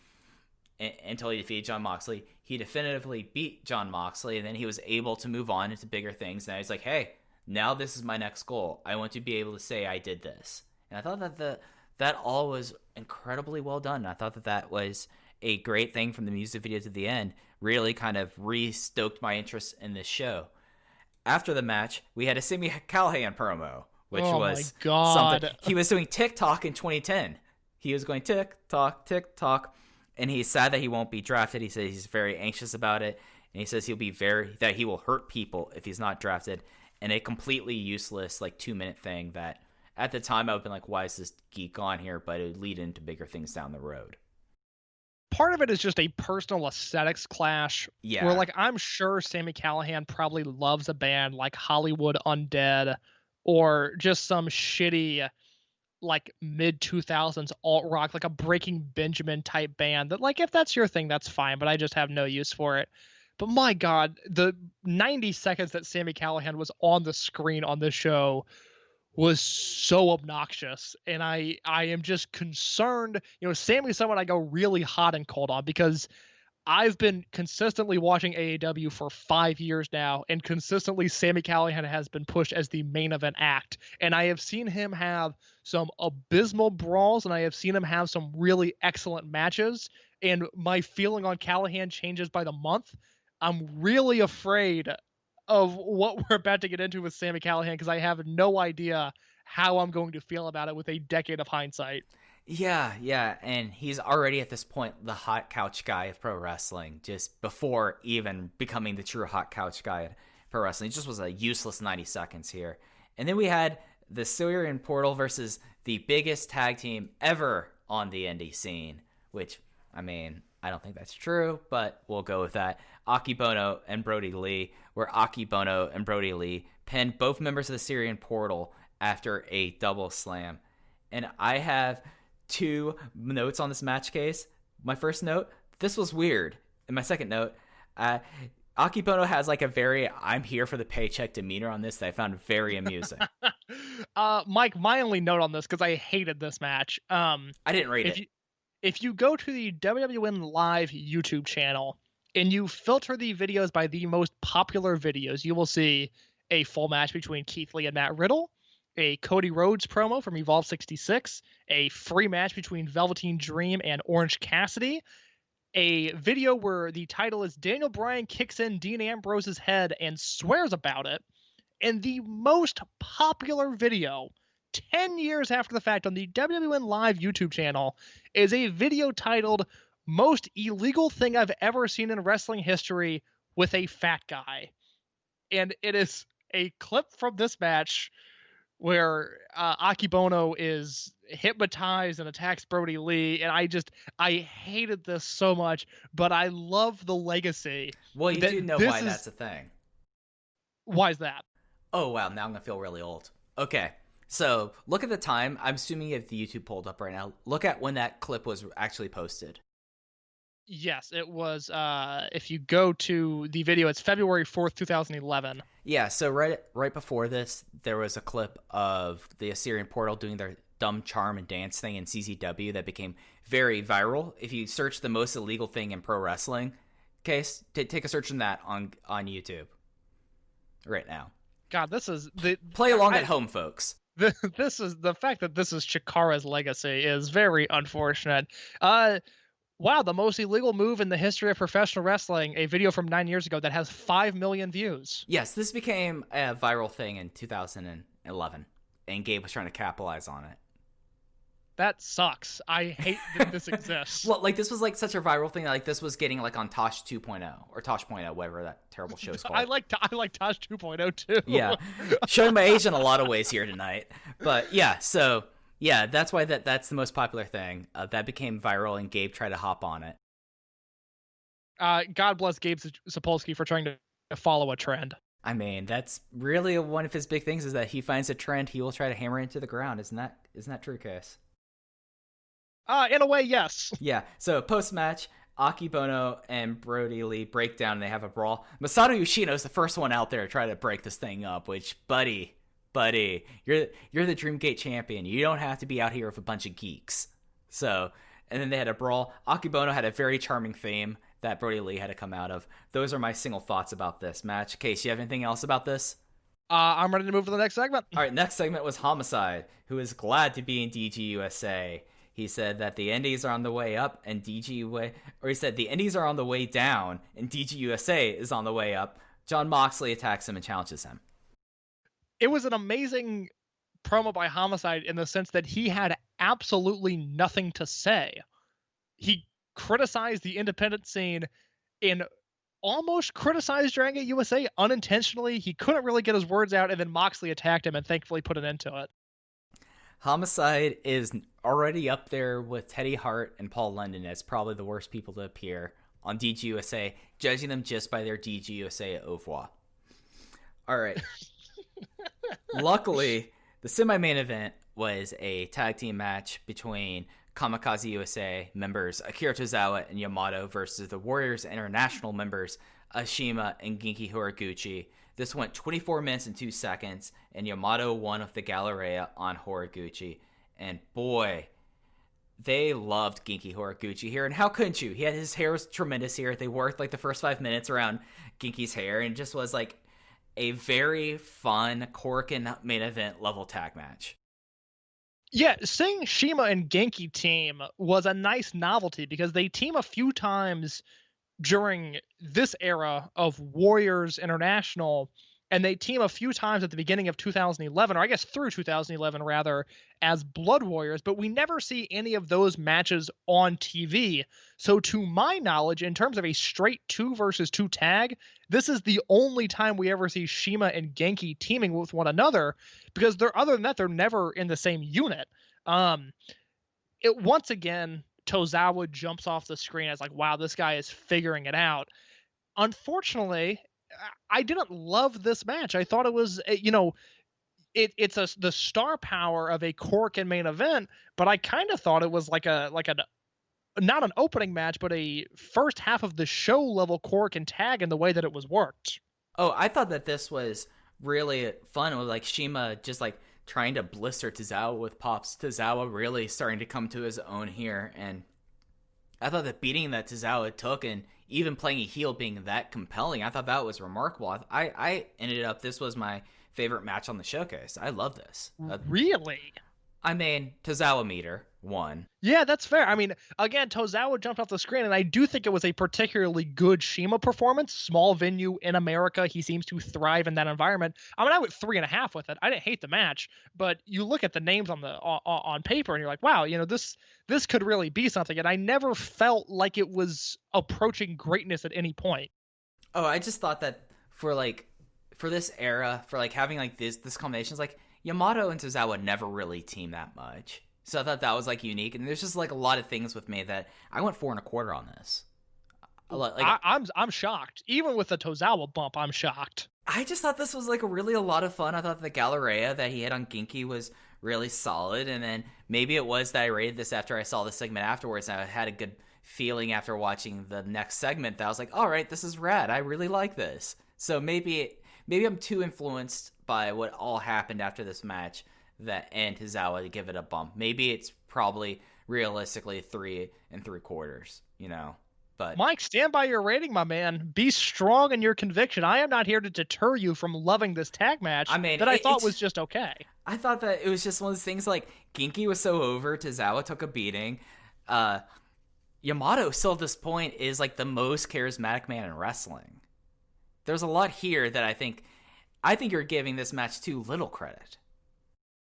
defeated Jon Moxley. He definitively beat Jon Moxley, and then he was able to move on into bigger things. Now he's like, hey, now this is my next goal. I want to be able to say I did this. And I thought that that all was incredibly well done. I thought that was a great thing from the music video to the end. Really kind of re-stoked my interest in this show. After the match, we had a Sami Callihan promo, which was something. He was doing TikTok in 2010. He was going tick-tock, and he's sad that he won't be drafted. He says he's very anxious about it, and he says that he will hurt people if he's not drafted. And a completely useless 2-minute thing that at the time I would have been like, why is this geek on here? But it would lead into bigger things down the road. Part of it is just a personal aesthetics clash. Yeah. Where I'm sure Sami Callihan probably loves a band like Hollywood Undead, or just some shitty mid 2000s alt rock, like a Breaking Benjamin type band that if that's your thing, that's fine, but I just have no use for it. But my God, the 90 seconds that Sami Callihan was on the screen on this show was so obnoxious, and I am just concerned. Sammy's someone I go really hot and cold on, because I've been consistently watching AEW for 5 years now, and consistently Sami Callihan has been pushed as the main event act. And I have seen him have some abysmal brawls, and I have seen him have some really excellent matches. And my feeling on Callihan changes by the month. I'm really afraid of what we're about to get into with Sami Callihan, because I have no idea how I'm going to feel about it with a decade of hindsight. Yeah, and he's already at this point the hot couch guy of pro wrestling, just before even becoming the true hot couch guy of pro wrestling. It just was a useless 90 seconds here. And then we had the Syrian Portal versus the biggest tag team ever on the indie scene, which, I don't think that's true, but we'll go with that. Akebono and Brody Lee, where Akebono and Brody Lee pinned both members of the Syrian Portal after a double slam. And I have 2 notes on this match case. My first note, this was weird. And my second note, Akebono has a very I'm here for the paycheck demeanor on this that I found very amusing. Mike, my only note on this, because I hated this match. I didn't rate it. If you go to the WWN Live YouTube channel and you filter the videos by the most popular videos, you will see a full match between Keith Lee and Matt Riddle, a Cody Rhodes promo from Evolve 66, a free match between Velveteen Dream and Orange Cassidy, a video where the title is Daniel Bryan kicks in Dean Ambrose's head and swears about it, and the most popular video 10 years after the fact on the WWN Live YouTube channel is a video titled Most Illegal Thing I've Ever Seen in Wrestling History with a Fat Guy. And it is a clip from this match where Akebono is hypnotized and attacks Brody Lee, and I hated this so much, but I love the legacy. Well, you do know why that's a thing. Why is that? Oh, wow, now I'm going to feel really old. Okay, so look at the time. I'm assuming you have the YouTube pulled up right now. Look at when that clip was actually posted. Yes, it was, if you go to the video, it's February 4th, 2011. Yeah, so right before this, there was a clip of the Assyrian Portal doing their dumb charm and dance thing in CZW that became very viral. If you search the most illegal thing in pro wrestling, case, take a search on that on YouTube right now. God, this is... Play along at home, folks. This is the fact that this is Chikara's legacy is very unfortunate. Wow, the most illegal move in the history of professional wrestling, a video from 9 years ago that has 5 million views. Yes, this became a viral thing in 2011, and Gabe was trying to capitalize on it. That sucks. I hate that this exists. Well, this was such a viral thing. This was getting on Tosh 2.0 or Tosh.0, whatever that terrible show's called. I like Tosh 2.0 too. Yeah, showing my age in a lot of ways here tonight. But yeah, so yeah, that's why that's the most popular thing. That became viral, and Gabe tried to hop on it. God bless Gabe Sapolsky for trying to follow a trend. I mean, that's really one of his big things is that he finds a trend, he will try to hammer into the ground. Isn't that true, Case? In a way, yes. Yeah. So post-match, Akebono and Brody Lee break down and they have a brawl. Masato Yoshino is the first one out there to try to break this thing up, which, buddy, you're the Dreamgate champion. You don't have to be out here with a bunch of geeks. So, and then they had a brawl. Akebono had a very charming theme that Brody Lee had to come out of. Those are my single thoughts about this match. Case, you have anything else about this? I'm ready to move to the next segment. All right, next segment was Homicide, who is glad to be in DGUSA. He said that the Indies are on the way up and he said the Indies are on the way down and DGUSA is on the way up. John Moxley attacks him and challenges him. It was an amazing promo by Homicide in the sense that he had absolutely nothing to say. He criticized the independent scene and almost criticized Dragon Gate USA unintentionally. He couldn't really get his words out, and then Moxley attacked him and thankfully put an end to it. Homicide is already up there with Teddy Hart and Paul London as probably the worst people to appear on DGUSA, judging them just by their DGUSA au revoir. All right. Luckily, the semi-main event was a tag team match between Kamikaze USA members Akira Tozawa and Yamato versus the Warriors International members Ashima and Genki Horiguchi. This went 24 minutes and 2 seconds, and Yamato won with the Galleria on Horiguchi. And boy, they loved Genki Horiguchi here. And how couldn't you? His hair was tremendous here. They worked like the first 5 minutes around Genki's hair, and it just was like a very fun Korakuen main event level tag match. Yeah, seeing Shima and Genki team was a nice novelty because they team a few times during this era of Warriors International, and they team a few times at the beginning of 2011, or I guess through 2011 rather, as Blood Warriors, but we never see any of those matches on TV. So to my knowledge, in terms of a straight 2 versus 2 tag, this is the only time we ever see Shima and Genki teaming with one another, because other than that, they're never in the same unit. Once again, Tozawa jumps off the screen as like, wow, this guy is figuring it out. Unfortunately, I didn't love this match. I thought it was, it's the star power of a Korakuen main event, but I kind of thought it was like not an opening match, but a first half of the show level Korakuen tag in the way that it was worked. Oh, I thought that this was really fun with like Shima just like trying to blister Tozawa with pops. Tozawa really starting to come to his own here, and I thought the beating that Tozawa took and even playing a heel being that compelling, I thought that was remarkable. I ended up, this was my favorite match on the showcase. I love this. Really? I mean, Tozawa meter, 1. Yeah, that's fair. I mean, again, Tozawa jumped off the screen, and I do think it was a particularly good Shima performance. Small venue in America. He seems to thrive in that environment. I mean, I went 3.5 with it. I didn't hate the match, but you look at the names on paper, and you're like, wow, this could really be something. And I never felt like it was approaching greatness at any point. Oh, I just thought that for this era, for like having like this combinations, like Yamato and Tozawa never really team that much. So I thought that was like unique, and there's just like a lot of things with me that I went 4.25 on this. I'm shocked. Even with the Tozawa bump, I'm shocked. I just thought this was like a lot of fun. I thought the Galleria that he had on Genki was really solid, and then maybe it was that I rated this after I saw the segment afterwards, and I had a good feeling after watching the next segment that I was like, all right, this is rad. I really like this. So maybe I'm too influenced by what all happened after this match and Tozawa to give it a bump. Maybe it's probably realistically 3 3/4, but Mike, stand by your rating, my man. Be strong in your conviction. I am not here to deter you from loving this tag match that I thought was just okay. I thought that it was just one of those things like Genki was so over, Tozawa took a beating. Yamato still at this point is like the most charismatic man in wrestling. There's a lot here that I think you're giving this match too little credit.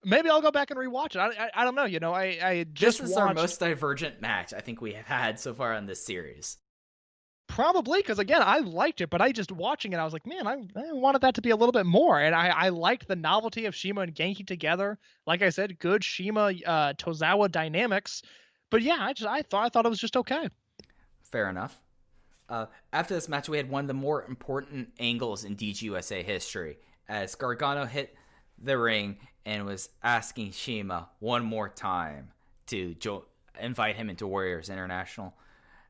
Maybe I'll go back and rewatch it. I don't know. I just this is our most divergent match I think we have had so far on this series. Probably, because again, I liked it, but I just watching it, I was like, man, I wanted that to be a little bit more. And I liked the novelty of Shima and Genki together. Like I said, good Shima Tozawa dynamics. But yeah, I thought it was just okay. Fair enough. After this match, we had one of the more important angles in DGUSA history, as Gargano hit the ring and was asking Shima one more time to invite him into Warriors International.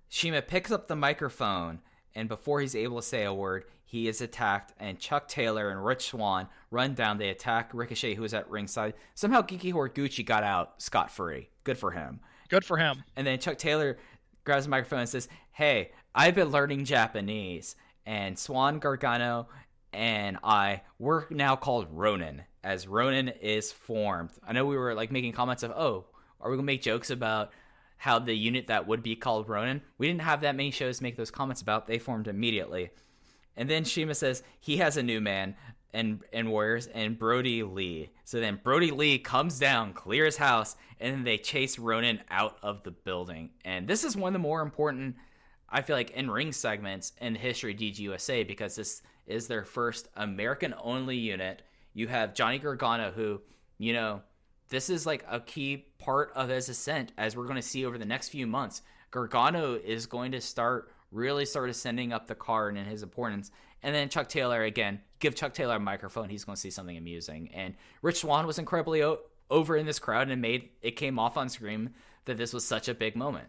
Shima picks up the microphone, and before he's able to say a word, he is attacked, and Chuck Taylor and Rich Swan run down. They attack Ricochet, who was at ringside. Somehow Genki Horiguchi got out scot-free. Good for him. Good for him. And then Chuck Taylor grabs the microphone and says, "Hey, I've been learning Japanese." And Swan, Gargano, and we're now called Ronin, as Ronin is formed. I know we were like making comments of, are we going to make jokes about how the unit that would be called Ronin? We didn't have that many shows to make those comments about. They formed immediately. And then Shima says he has a new man in Warriors, and Brody Lee. So then Brody Lee comes down, clears house, and then they chase Ronin out of the building. And this is one of the more important, I feel like, in-ring segments in the history of DGUSA, because this is their first American-only unit. You have Johnny Gargano, who, this is like a key part of his ascent, as we're going to see over the next few months. Gargano is going to really start ascending up the card in his importance. And then Chuck Taylor, again, give Chuck Taylor a microphone, he's going to see something amusing. And Rich Swan was incredibly over in this crowd, and it came off on screen that this was such a big moment.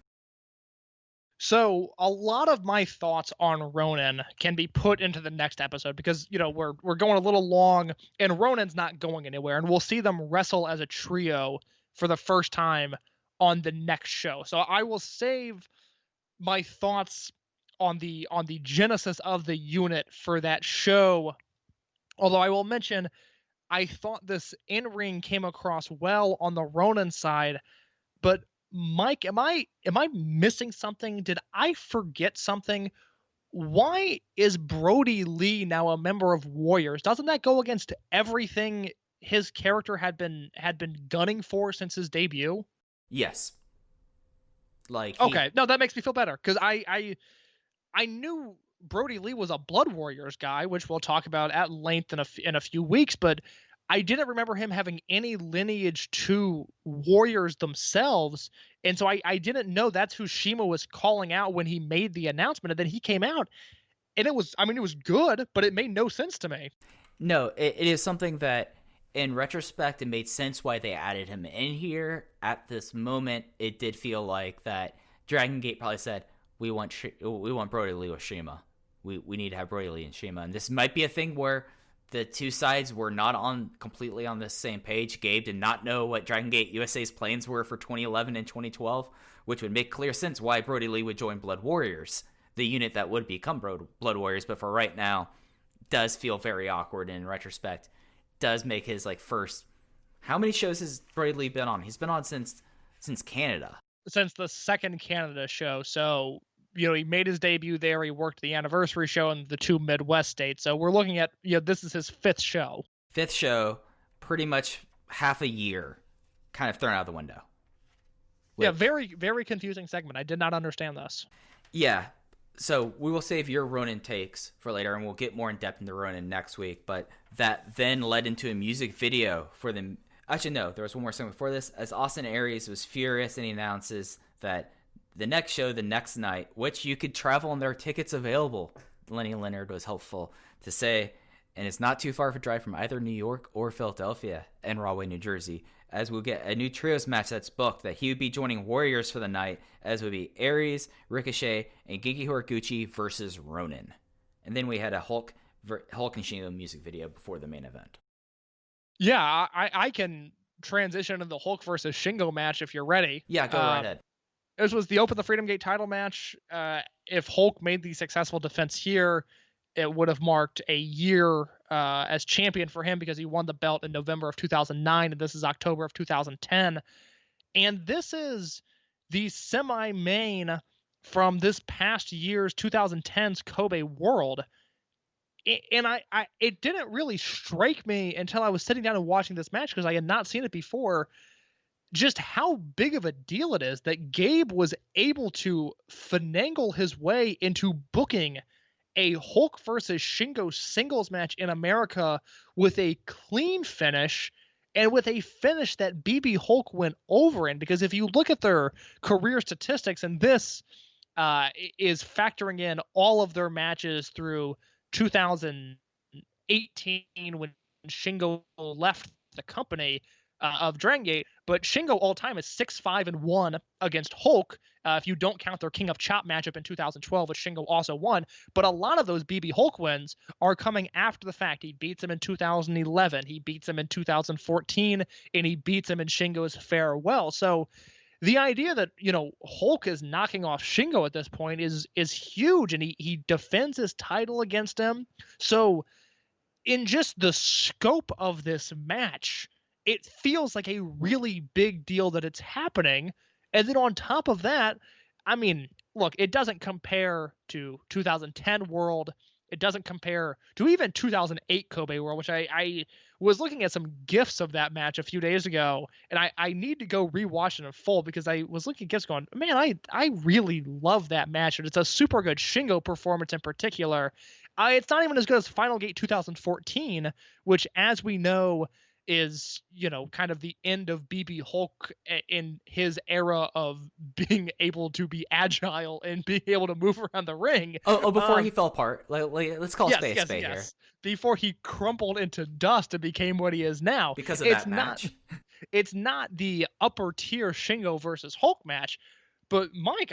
So a lot of my thoughts on Ronin can be put into the next episode, because we're going a little long, and Ronin's not going anywhere, and we'll see them wrestle as a trio for the first time on the next show. So I will save my thoughts on the genesis of the unit for that show. Although I will mention, I thought this in-ring came across well on the Ronin side, but Mike, am I missing something? Did I forget something? Why is Brody Lee now a member of Warriors? Doesn't that go against everything his character had been gunning for since his debut? Yes. Okay, no, that makes me feel better, because I knew Brody Lee was a Blood Warriors guy, which we'll talk about at length in a few weeks, but I didn't remember him having any lineage to Warriors themselves, and so I didn't know that's who Shima was calling out when he made the announcement. And then he came out, and it was good, but it made no sense to me. No, it is something that, in retrospect, it made sense why they added him in here. At this moment, it did feel like that Dragon Gate probably said, we want Brody Lee with Shima. We need to have Brody Lee and Shima. And this might be a thing where the two sides were not completely on the same page. Gabe did not know what Dragon Gate USA's plans were for 2011 and 2012, which would make clear sense why Brody Lee would join Blood Warriors, the unit that would become Blood Warriors. But for right now, does feel very awkward, and in retrospect, does make his first. How many shows has Brody Lee been on? He's been on since Canada. Since the second Canada show. So, he made his debut there. He worked the anniversary show in the two Midwest states. So we're looking at, this is his fifth show. Fifth show, pretty much half a year kind of thrown out the window. Yeah, very, very confusing segment. I did not understand this. Yeah. So we will save your Ronin takes for later, and we'll get more in depth into Ronin next week. But that then led into a music video for them. Actually, no, there was one more segment before this. As Austin Aries was furious, and he announces that the next show, the next night, which you could travel and there are tickets available, Lenny Leonard was helpful to say, and it's not too far of a drive from either New York or Philadelphia and Rahway, New Jersey, as we'll get a new trios match that's booked that he would be joining Warriors for the night, as would be Aries, Ricochet, and Genki Horiguchi versus Ronin. And then we had a Hulk and Shingo music video before the main event. Yeah, I can transition to the Hulk versus Shingo match if you're ready. Yeah, go right ahead. This was the Open the Freedom Gate title match. If Hulk made the successful defense here, it would have marked a year as champion for him, because he won the belt in November of 2009, and this is October of 2010. And this is the semi-main from this past year's 2010's Kobe World. And it didn't really strike me until I was sitting down and watching this match, because I had not seen it before, just how big of a deal it is that Gabe was able to finagle his way into booking a Hulk versus Shingo singles match in America with a clean finish, and with a finish that BB Hulk went over in. Because if you look at their career statistics, and this is factoring in all of their matches through 2018 when Shingo left the company of Dragon Gate. But Shingo all time is 6-5-1 against Hulk. If you don't count their King of Chop matchup in 2012, which Shingo also won. But a lot of those BB Hulk wins are coming after the fact. He beats him in 2011, he beats him in 2014, and he beats him in Shingo's farewell. So the idea that, you know, Hulk is knocking off Shingo at this point is huge, and he defends his title against him. So in just the scope of this match, it feels like a really big deal that it's happening. And then on top of that, I mean, look, it doesn't compare to 2010 World. It doesn't compare to even 2008 Kobe World, which I was looking at some GIFs of that match a few days ago, and I need to go rewatch it in full because I was looking at GIFs going, man, I really love that match. And it's a super good Shingo performance in particular. It's not even as good as Final Gate 2014, which, as we know, is, you know, kind of the end of BB Hulk in his era of being able to be agile and being able to move around the ring. Before he fell apart. Let's call spade a spade here. Before he crumpled into dust and became what he is now. Because of that match. It's not the upper tier Shingo versus Hulk match, but Mike,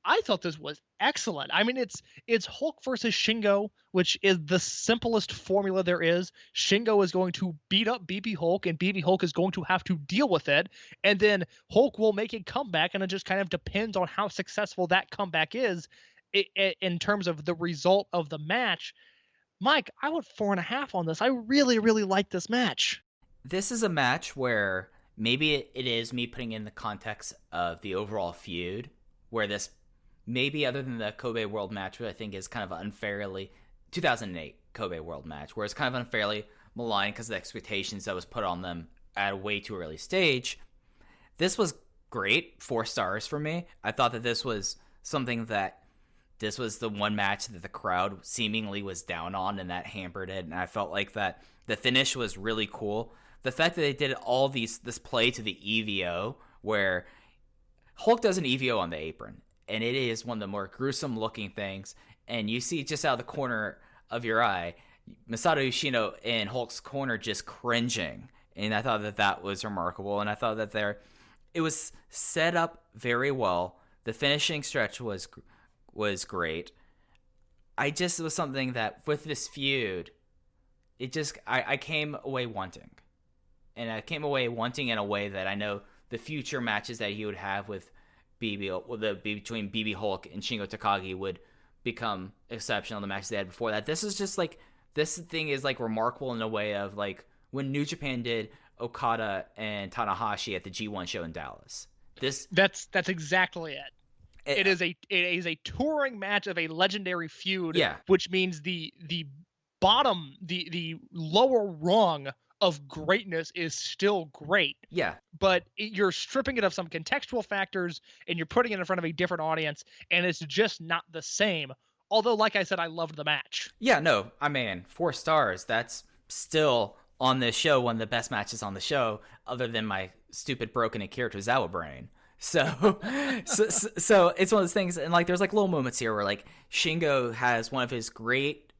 I thought this was excellent. I mean, it's Hulk versus Shingo, which is the simplest formula there is. Shingo is going to beat up BB Hulk, and BB Hulk is going to have to deal with it. And then Hulk will make a comeback, and it just kind of depends on how successful that comeback is in terms of the result of the match. Mike, I went 4.5 on this. I really, really like this match. This is a match where maybe it is me putting in the context of the overall feud, where this maybe other than the Kobe World match, which I think is kind of unfairly 2008 Kobe World match, where it's kind of unfairly maligned because of the expectations that was put on them at a way too early stage. This was great, 4 stars for me. I thought that this was something that this was the one match that the crowd seemingly was down on, and that hampered it. And I felt like that the finish was really cool. The fact that they did all this play to the EVO, where Hulk does an EVO on the apron, and it is one of the more gruesome looking things. And you see just out of the corner of your eye, Masato Yoshino in Hulk's corner just cringing. And I thought that was remarkable. And I thought that it was set up very well. The finishing stretch was great. It was something that with this feud, I came away wanting. And I came away wanting in a way that I know the future matches that he would have with between BB Hulk and Shingo Takagi would become exceptional. The matches they had before that. This is just like, this thing is like remarkable in a way of like when New Japan did Okada and Tanahashi at the G1 show in Dallas. That's exactly it. It is a touring match of a legendary feud, yeah. Which means the bottom, the lower rung of greatness is still great. Yeah. But you're stripping it of some contextual factors and you're putting it in front of a different audience, and it's just not the same. Although, like I said, I loved the match. Yeah, no, I mean, 4 stars. That's still on this show one of the best matches on the show, other than my stupid broken Akira Tozawa brain. So it's one of those things, and like there's like little moments here where like Shingo has one of his great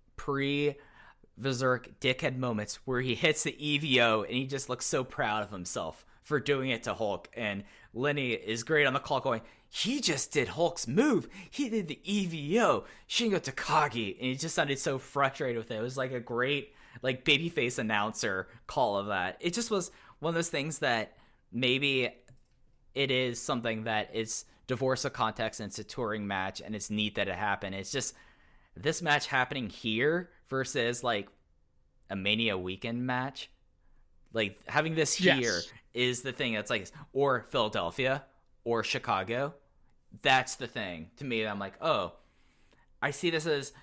Berserk dickhead moments where he hits the EVO and he just looks so proud of himself for doing it to Hulk. And Lenny is great on the call going, he just did Hulk's move. He did the EVO. Shingo Takagi. And he just sounded so frustrated with it. It was like a great like babyface announcer call of that. It just was one of those things that maybe it is something that is divorced of context and it's a touring match and it's neat that it happened. It's just this match happening here versus like a Mania weekend match, like having this here is the thing that's like, or Philadelphia or Chicago. That's the thing to me. I'm like, oh, I see this as,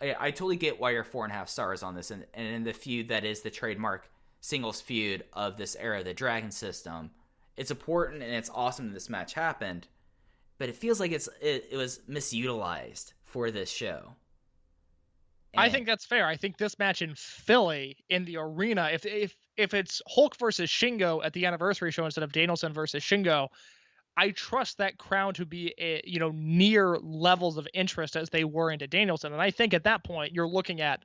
I totally get why you're 4.5 stars on this. And in the feud that is the trademark singles feud of this era, the Dragon system, it's important and it's awesome that this match happened, but it feels like it was misutilized for this show. And I think that's fair. I think this match in Philly in the arena, if it's Hulk versus Shingo at the anniversary show instead of Danielson versus Shingo, I trust that crowd to be, near levels of interest as they were into Danielson. And I think at that point, you're looking at,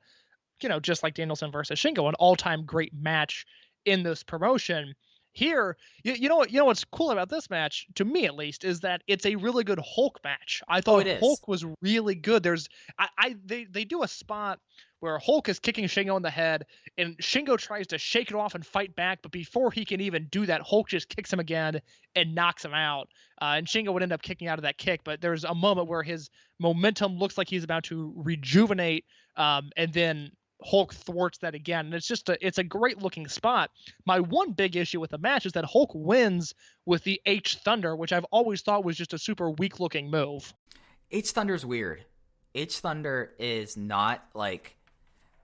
just like Danielson versus Shingo, an all-time great match in this promotion. Here, what's cool about this match, to me at least, is that it's a really good Hulk match. I thought Hulk was really good. They do a spot where Hulk is kicking Shingo in the head, and Shingo tries to shake it off and fight back, but before he can even do that, Hulk just kicks him again and knocks him out. And Shingo would end up kicking out of that kick, but there's a moment where his momentum looks like he's about to rejuvenate, and then Hulk thwarts that again. And it's a great looking spot. My one big issue with the match is that Hulk wins with the H Thunder, which I've always thought was just a super weak looking move. H Thunder's weird. H Thunder is not like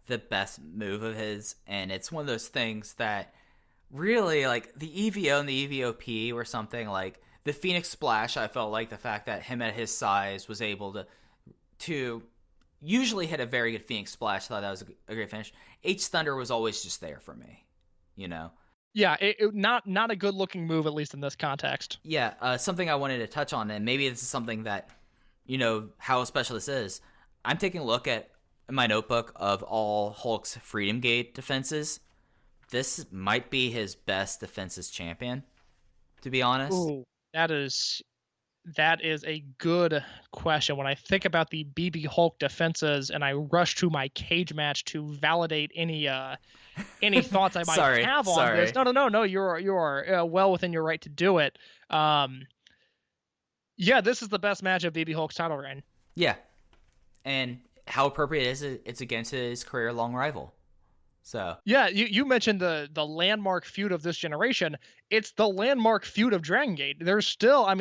the best move of his, and it's one of those things that really, like, the EVO and the EVOP were something like the Phoenix Splash. I felt like the fact that him at his size was able to usually hit a very good Phoenix Splash. I thought that was a great finish. H Thunder was always just there for me, Yeah, not a good looking move, at least in this context. Yeah, something I wanted to touch on, and maybe this is something that, how special this is. I'm taking a look at my notebook of all Hulk's Freedom Gate defenses. This might be his best defenses champion, to be honest. Ooh, that is a good question. When I think about the BB Hulk defenses and I rush to my cage match to validate any thoughts I might have on this. No, you're well within your right to do it. Yeah, this is the best match of BB Hulk's title reign. Yeah. And how appropriate is it? It's against his career-long rival. So yeah, you mentioned the landmark feud of this generation. It's the landmark feud of Dragon Gate. There's still,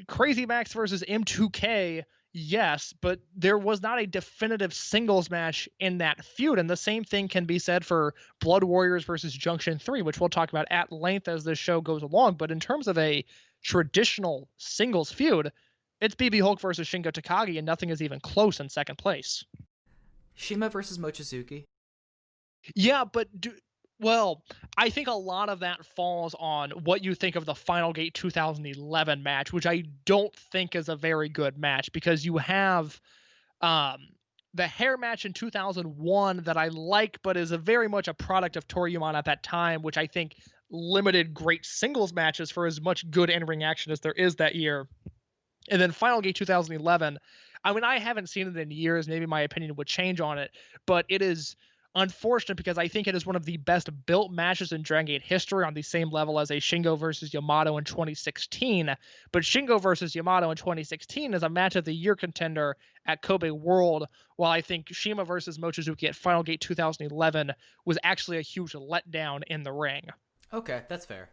Crazy Max versus M2K, yes, but there was not a definitive singles match in that feud. And the same thing can be said for Blood Warriors versus Junction 3, which we'll talk about at length as this show goes along. But in terms of a traditional singles feud, it's BB Hulk versus Shingo Takagi, and nothing is even close in second place. Shima versus Mochizuki. Yeah, but I think a lot of that falls on what you think of the Final Gate 2011 match, which I don't think is a very good match, because you have the hair match in 2001 that I like, but is very much a product of Toryumon at that time, which I think limited great singles matches for as much good in-ring action as there is that year. And then Final Gate 2011, I haven't seen it in years. Maybe my opinion would change on it, but it is unfortunate because I think it is one of the best built matches in Dragon Gate history, on the same level as a Shingo versus Yamato in 2016. But Shingo versus Yamato in 2016 is a match of the year contender at Kobe World, while I think Shima versus Mochizuki at Final Gate 2011 was actually a huge letdown in the ring. Okay, that's fair.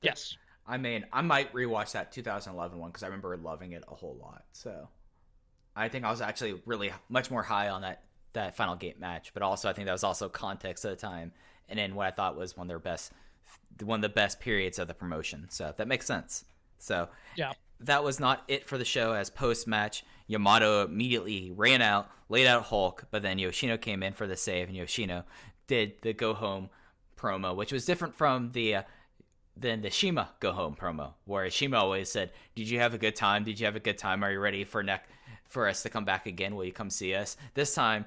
Yes. I might rewatch that 2011 one because I remember loving it a whole lot. So I think I was actually really much more high on that Final Gate match, but also I think that was also context at the time, and in what I thought was one of the best periods of the promotion. So that makes sense. So yeah, that was not it for the show. As post-match, Yamato immediately ran out, laid out Hulk, but then Yoshino came in for the save, and Yoshino did the go home promo, which was different from than the Shima go home promo, where Shima always said, "Did you have a good time? Did you have a good time? Are you ready for us to come back again? Will you come see us?" This time,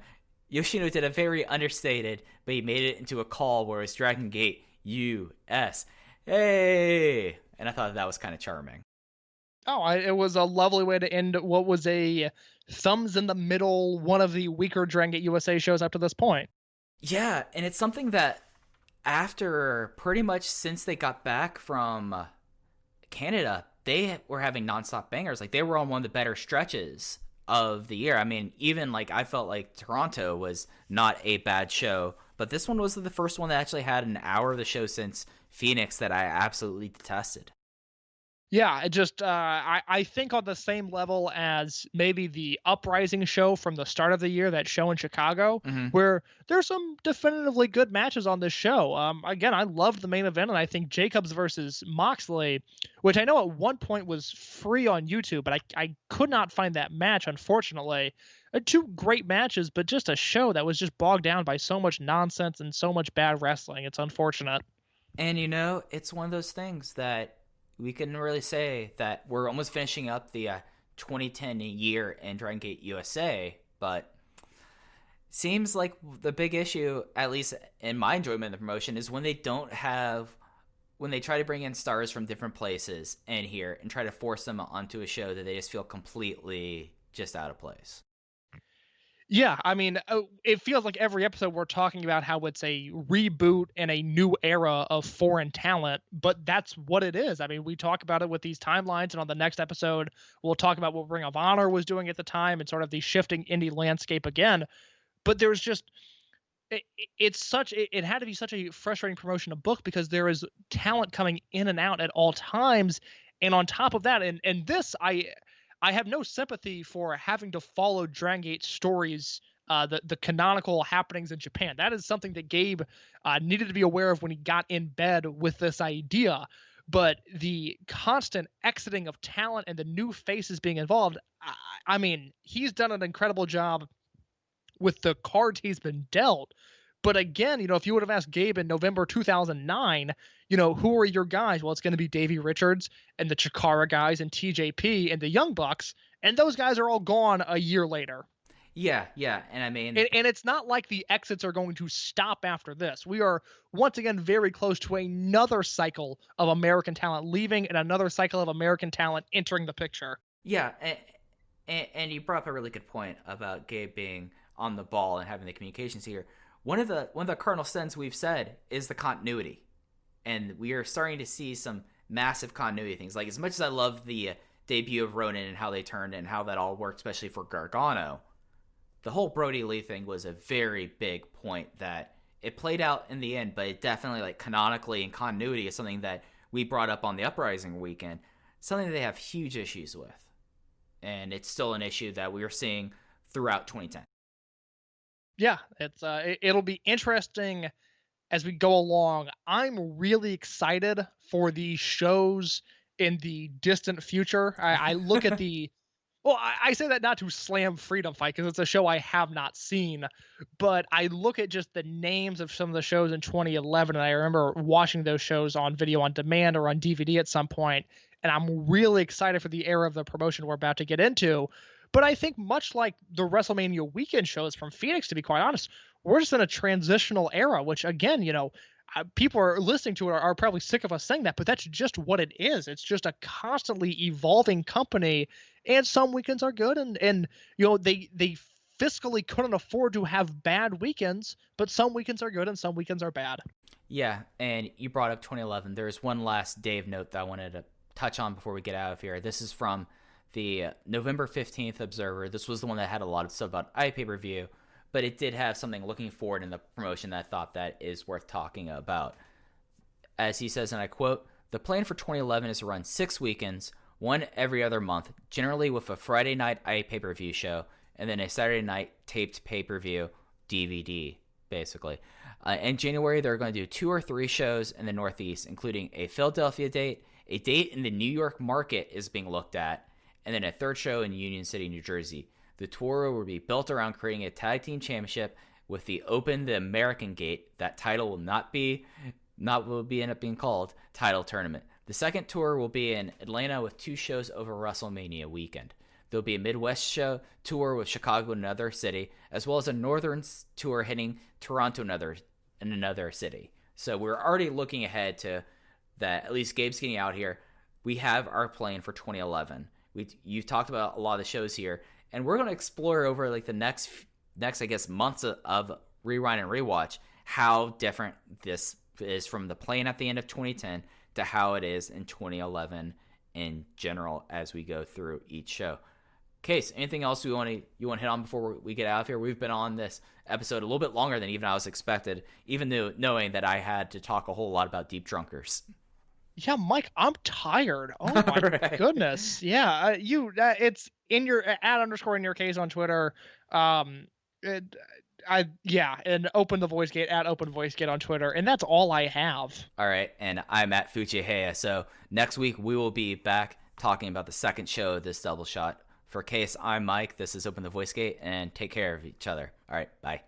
Yoshino did a very understated, but he made it into a call where it's Dragon Gate US. Hey! And I thought that was kind of charming. Oh, it was a lovely way to end what was a thumbs in the middle, one of the weaker Dragon Gate USA shows up to this point. Yeah, and it's something that after pretty much since they got back from Canada, they were having nonstop bangers. Like, they were on one of the better stretches of the year. Even I felt like Toronto was not a bad show, but this one was the first one that actually had an hour of the show since Phoenix that I absolutely detested. Yeah, it just I think on the same level as maybe the Uprising show from the start of the year, that show in Chicago, where there's some definitively good matches on this show. Again, I loved the main event, and I think Jacobs versus Moxley, which I know at one point was free on YouTube, but I could not find that match, unfortunately. Two great matches, but just a show that was just bogged down by so much nonsense and so much bad wrestling. It's unfortunate. And it's one of those things that we can really say that we're almost finishing up the 2010 year in Dragon Gate USA, but seems like the big issue, at least in my enjoyment of the promotion, is when they try to bring in stars from different places in here and try to force them onto a show that they just feel completely just out of place. Yeah, I mean, it feels like every episode we're talking about how it's a reboot and a new era of foreign talent, but that's what it is. I mean, we talk about it with these timelines, and on the next episode, we'll talk about what Ring of Honor was doing at the time and sort of the shifting indie landscape again. But there's just it had to be such a frustrating promotion to book because there is talent coming in and out at all times, and on top of that, and this I have no sympathy for having to follow Dragon Gate stories, the canonical happenings in Japan. That is something that Gabe needed to be aware of when he got in bed with this idea. But the constant exiting of talent and the new faces being involved, I mean, he's done an incredible job with the cards he's been dealt. But again, if you would have asked Gabe in November 2009, who are your guys? Well, it's going to be Davey Richards and the Chikara guys and TJP and the Young Bucks. And those guys are all gone a year later. Yeah. And I mean... And it's not like the exits are going to stop after this. We are, once again, very close to another cycle of American talent leaving and another cycle of American talent entering the picture. Yeah, and you brought up a really good point about Gabe being on the ball and having the communications here. One of the cardinal sins we've said is the continuity, and we are starting to see some massive continuity things. Like, as much as I love the debut of Ronin and how they turned and how that all worked, especially for Gargano, the whole Brody Lee thing was a very big point that it played out in the end, but it definitely, like, canonically and continuity is something that we brought up on the Uprising weekend, something that they have huge issues with, and it's still an issue that we are seeing throughout 2010. Yeah, it'll be interesting as we go along. I'm really excited for the shows in the distant future. I look at I say that not to slam Freedom Fight because it's a show I have not seen, but I look at just the names of some of the shows in 2011, and I remember watching those shows on video on demand or on DVD at some point, and I'm really excited for the era of the promotion we're about to get into. But I think much like the WrestleMania weekend shows from Phoenix, to be quite honest, we're just in a transitional era, which, again, people are listening to it are probably sick of us saying that, but that's just what it is. It's just a constantly evolving company, and some weekends are good, and they fiscally couldn't afford to have bad weekends, but some weekends are good and some weekends are bad. Yeah, and you brought up 2011. There's one last Dave note that I wanted to touch on before we get out of here. This is from the November 15th Observer. This was the one that had a lot of stuff about iPPV, but it did have something looking forward in the promotion that I thought that is worth talking about. As he says, and I quote, "The plan for 2011 is to run 6 weekends, one every other month, generally with a Friday night iPPV show, and then a Saturday night taped pay-per-view DVD, basically. In January, they're going to do 2 or 3 shows in the Northeast, including a Philadelphia date, a date in the New York market is being looked at, and then a 3rd show in Union City, New Jersey. The tour will be built around creating a tag team championship with the Open the American Gate. That title will end up being called Title Tournament. The 2nd tour will be in Atlanta with 2 shows over WrestleMania weekend. There'll be a Midwest tour with Chicago in another city, as well as a Northern tour hitting Toronto in another city. So we're already looking ahead to that. At least Gabe's getting out here. We have our plan for 2011. You've talked about a lot of the shows here, and we're going to explore over like the next I guess months of Rewind and Rewatch how different this is from the plan at the end of 2010 to how it is in 2011 in general as we go through each show. Case, anything else you want to hit on before we get out of here? We've been on this episode a little bit longer than even I was expected, even though knowing that I had to talk a whole lot about Deep Drunkers. Yeah, Mike, I'm tired. Oh my Right. goodness. Yeah, it's in your @_in_your case on Twitter. And open the voice gate @open_voice_gate on Twitter, and that's all I have. All right, and I'm at Fujiheya. So next week we will be back talking about the 2nd show of this double shot. For Case, I'm Mike. This is Open the Voice Gate, and take care of each other. All right, bye.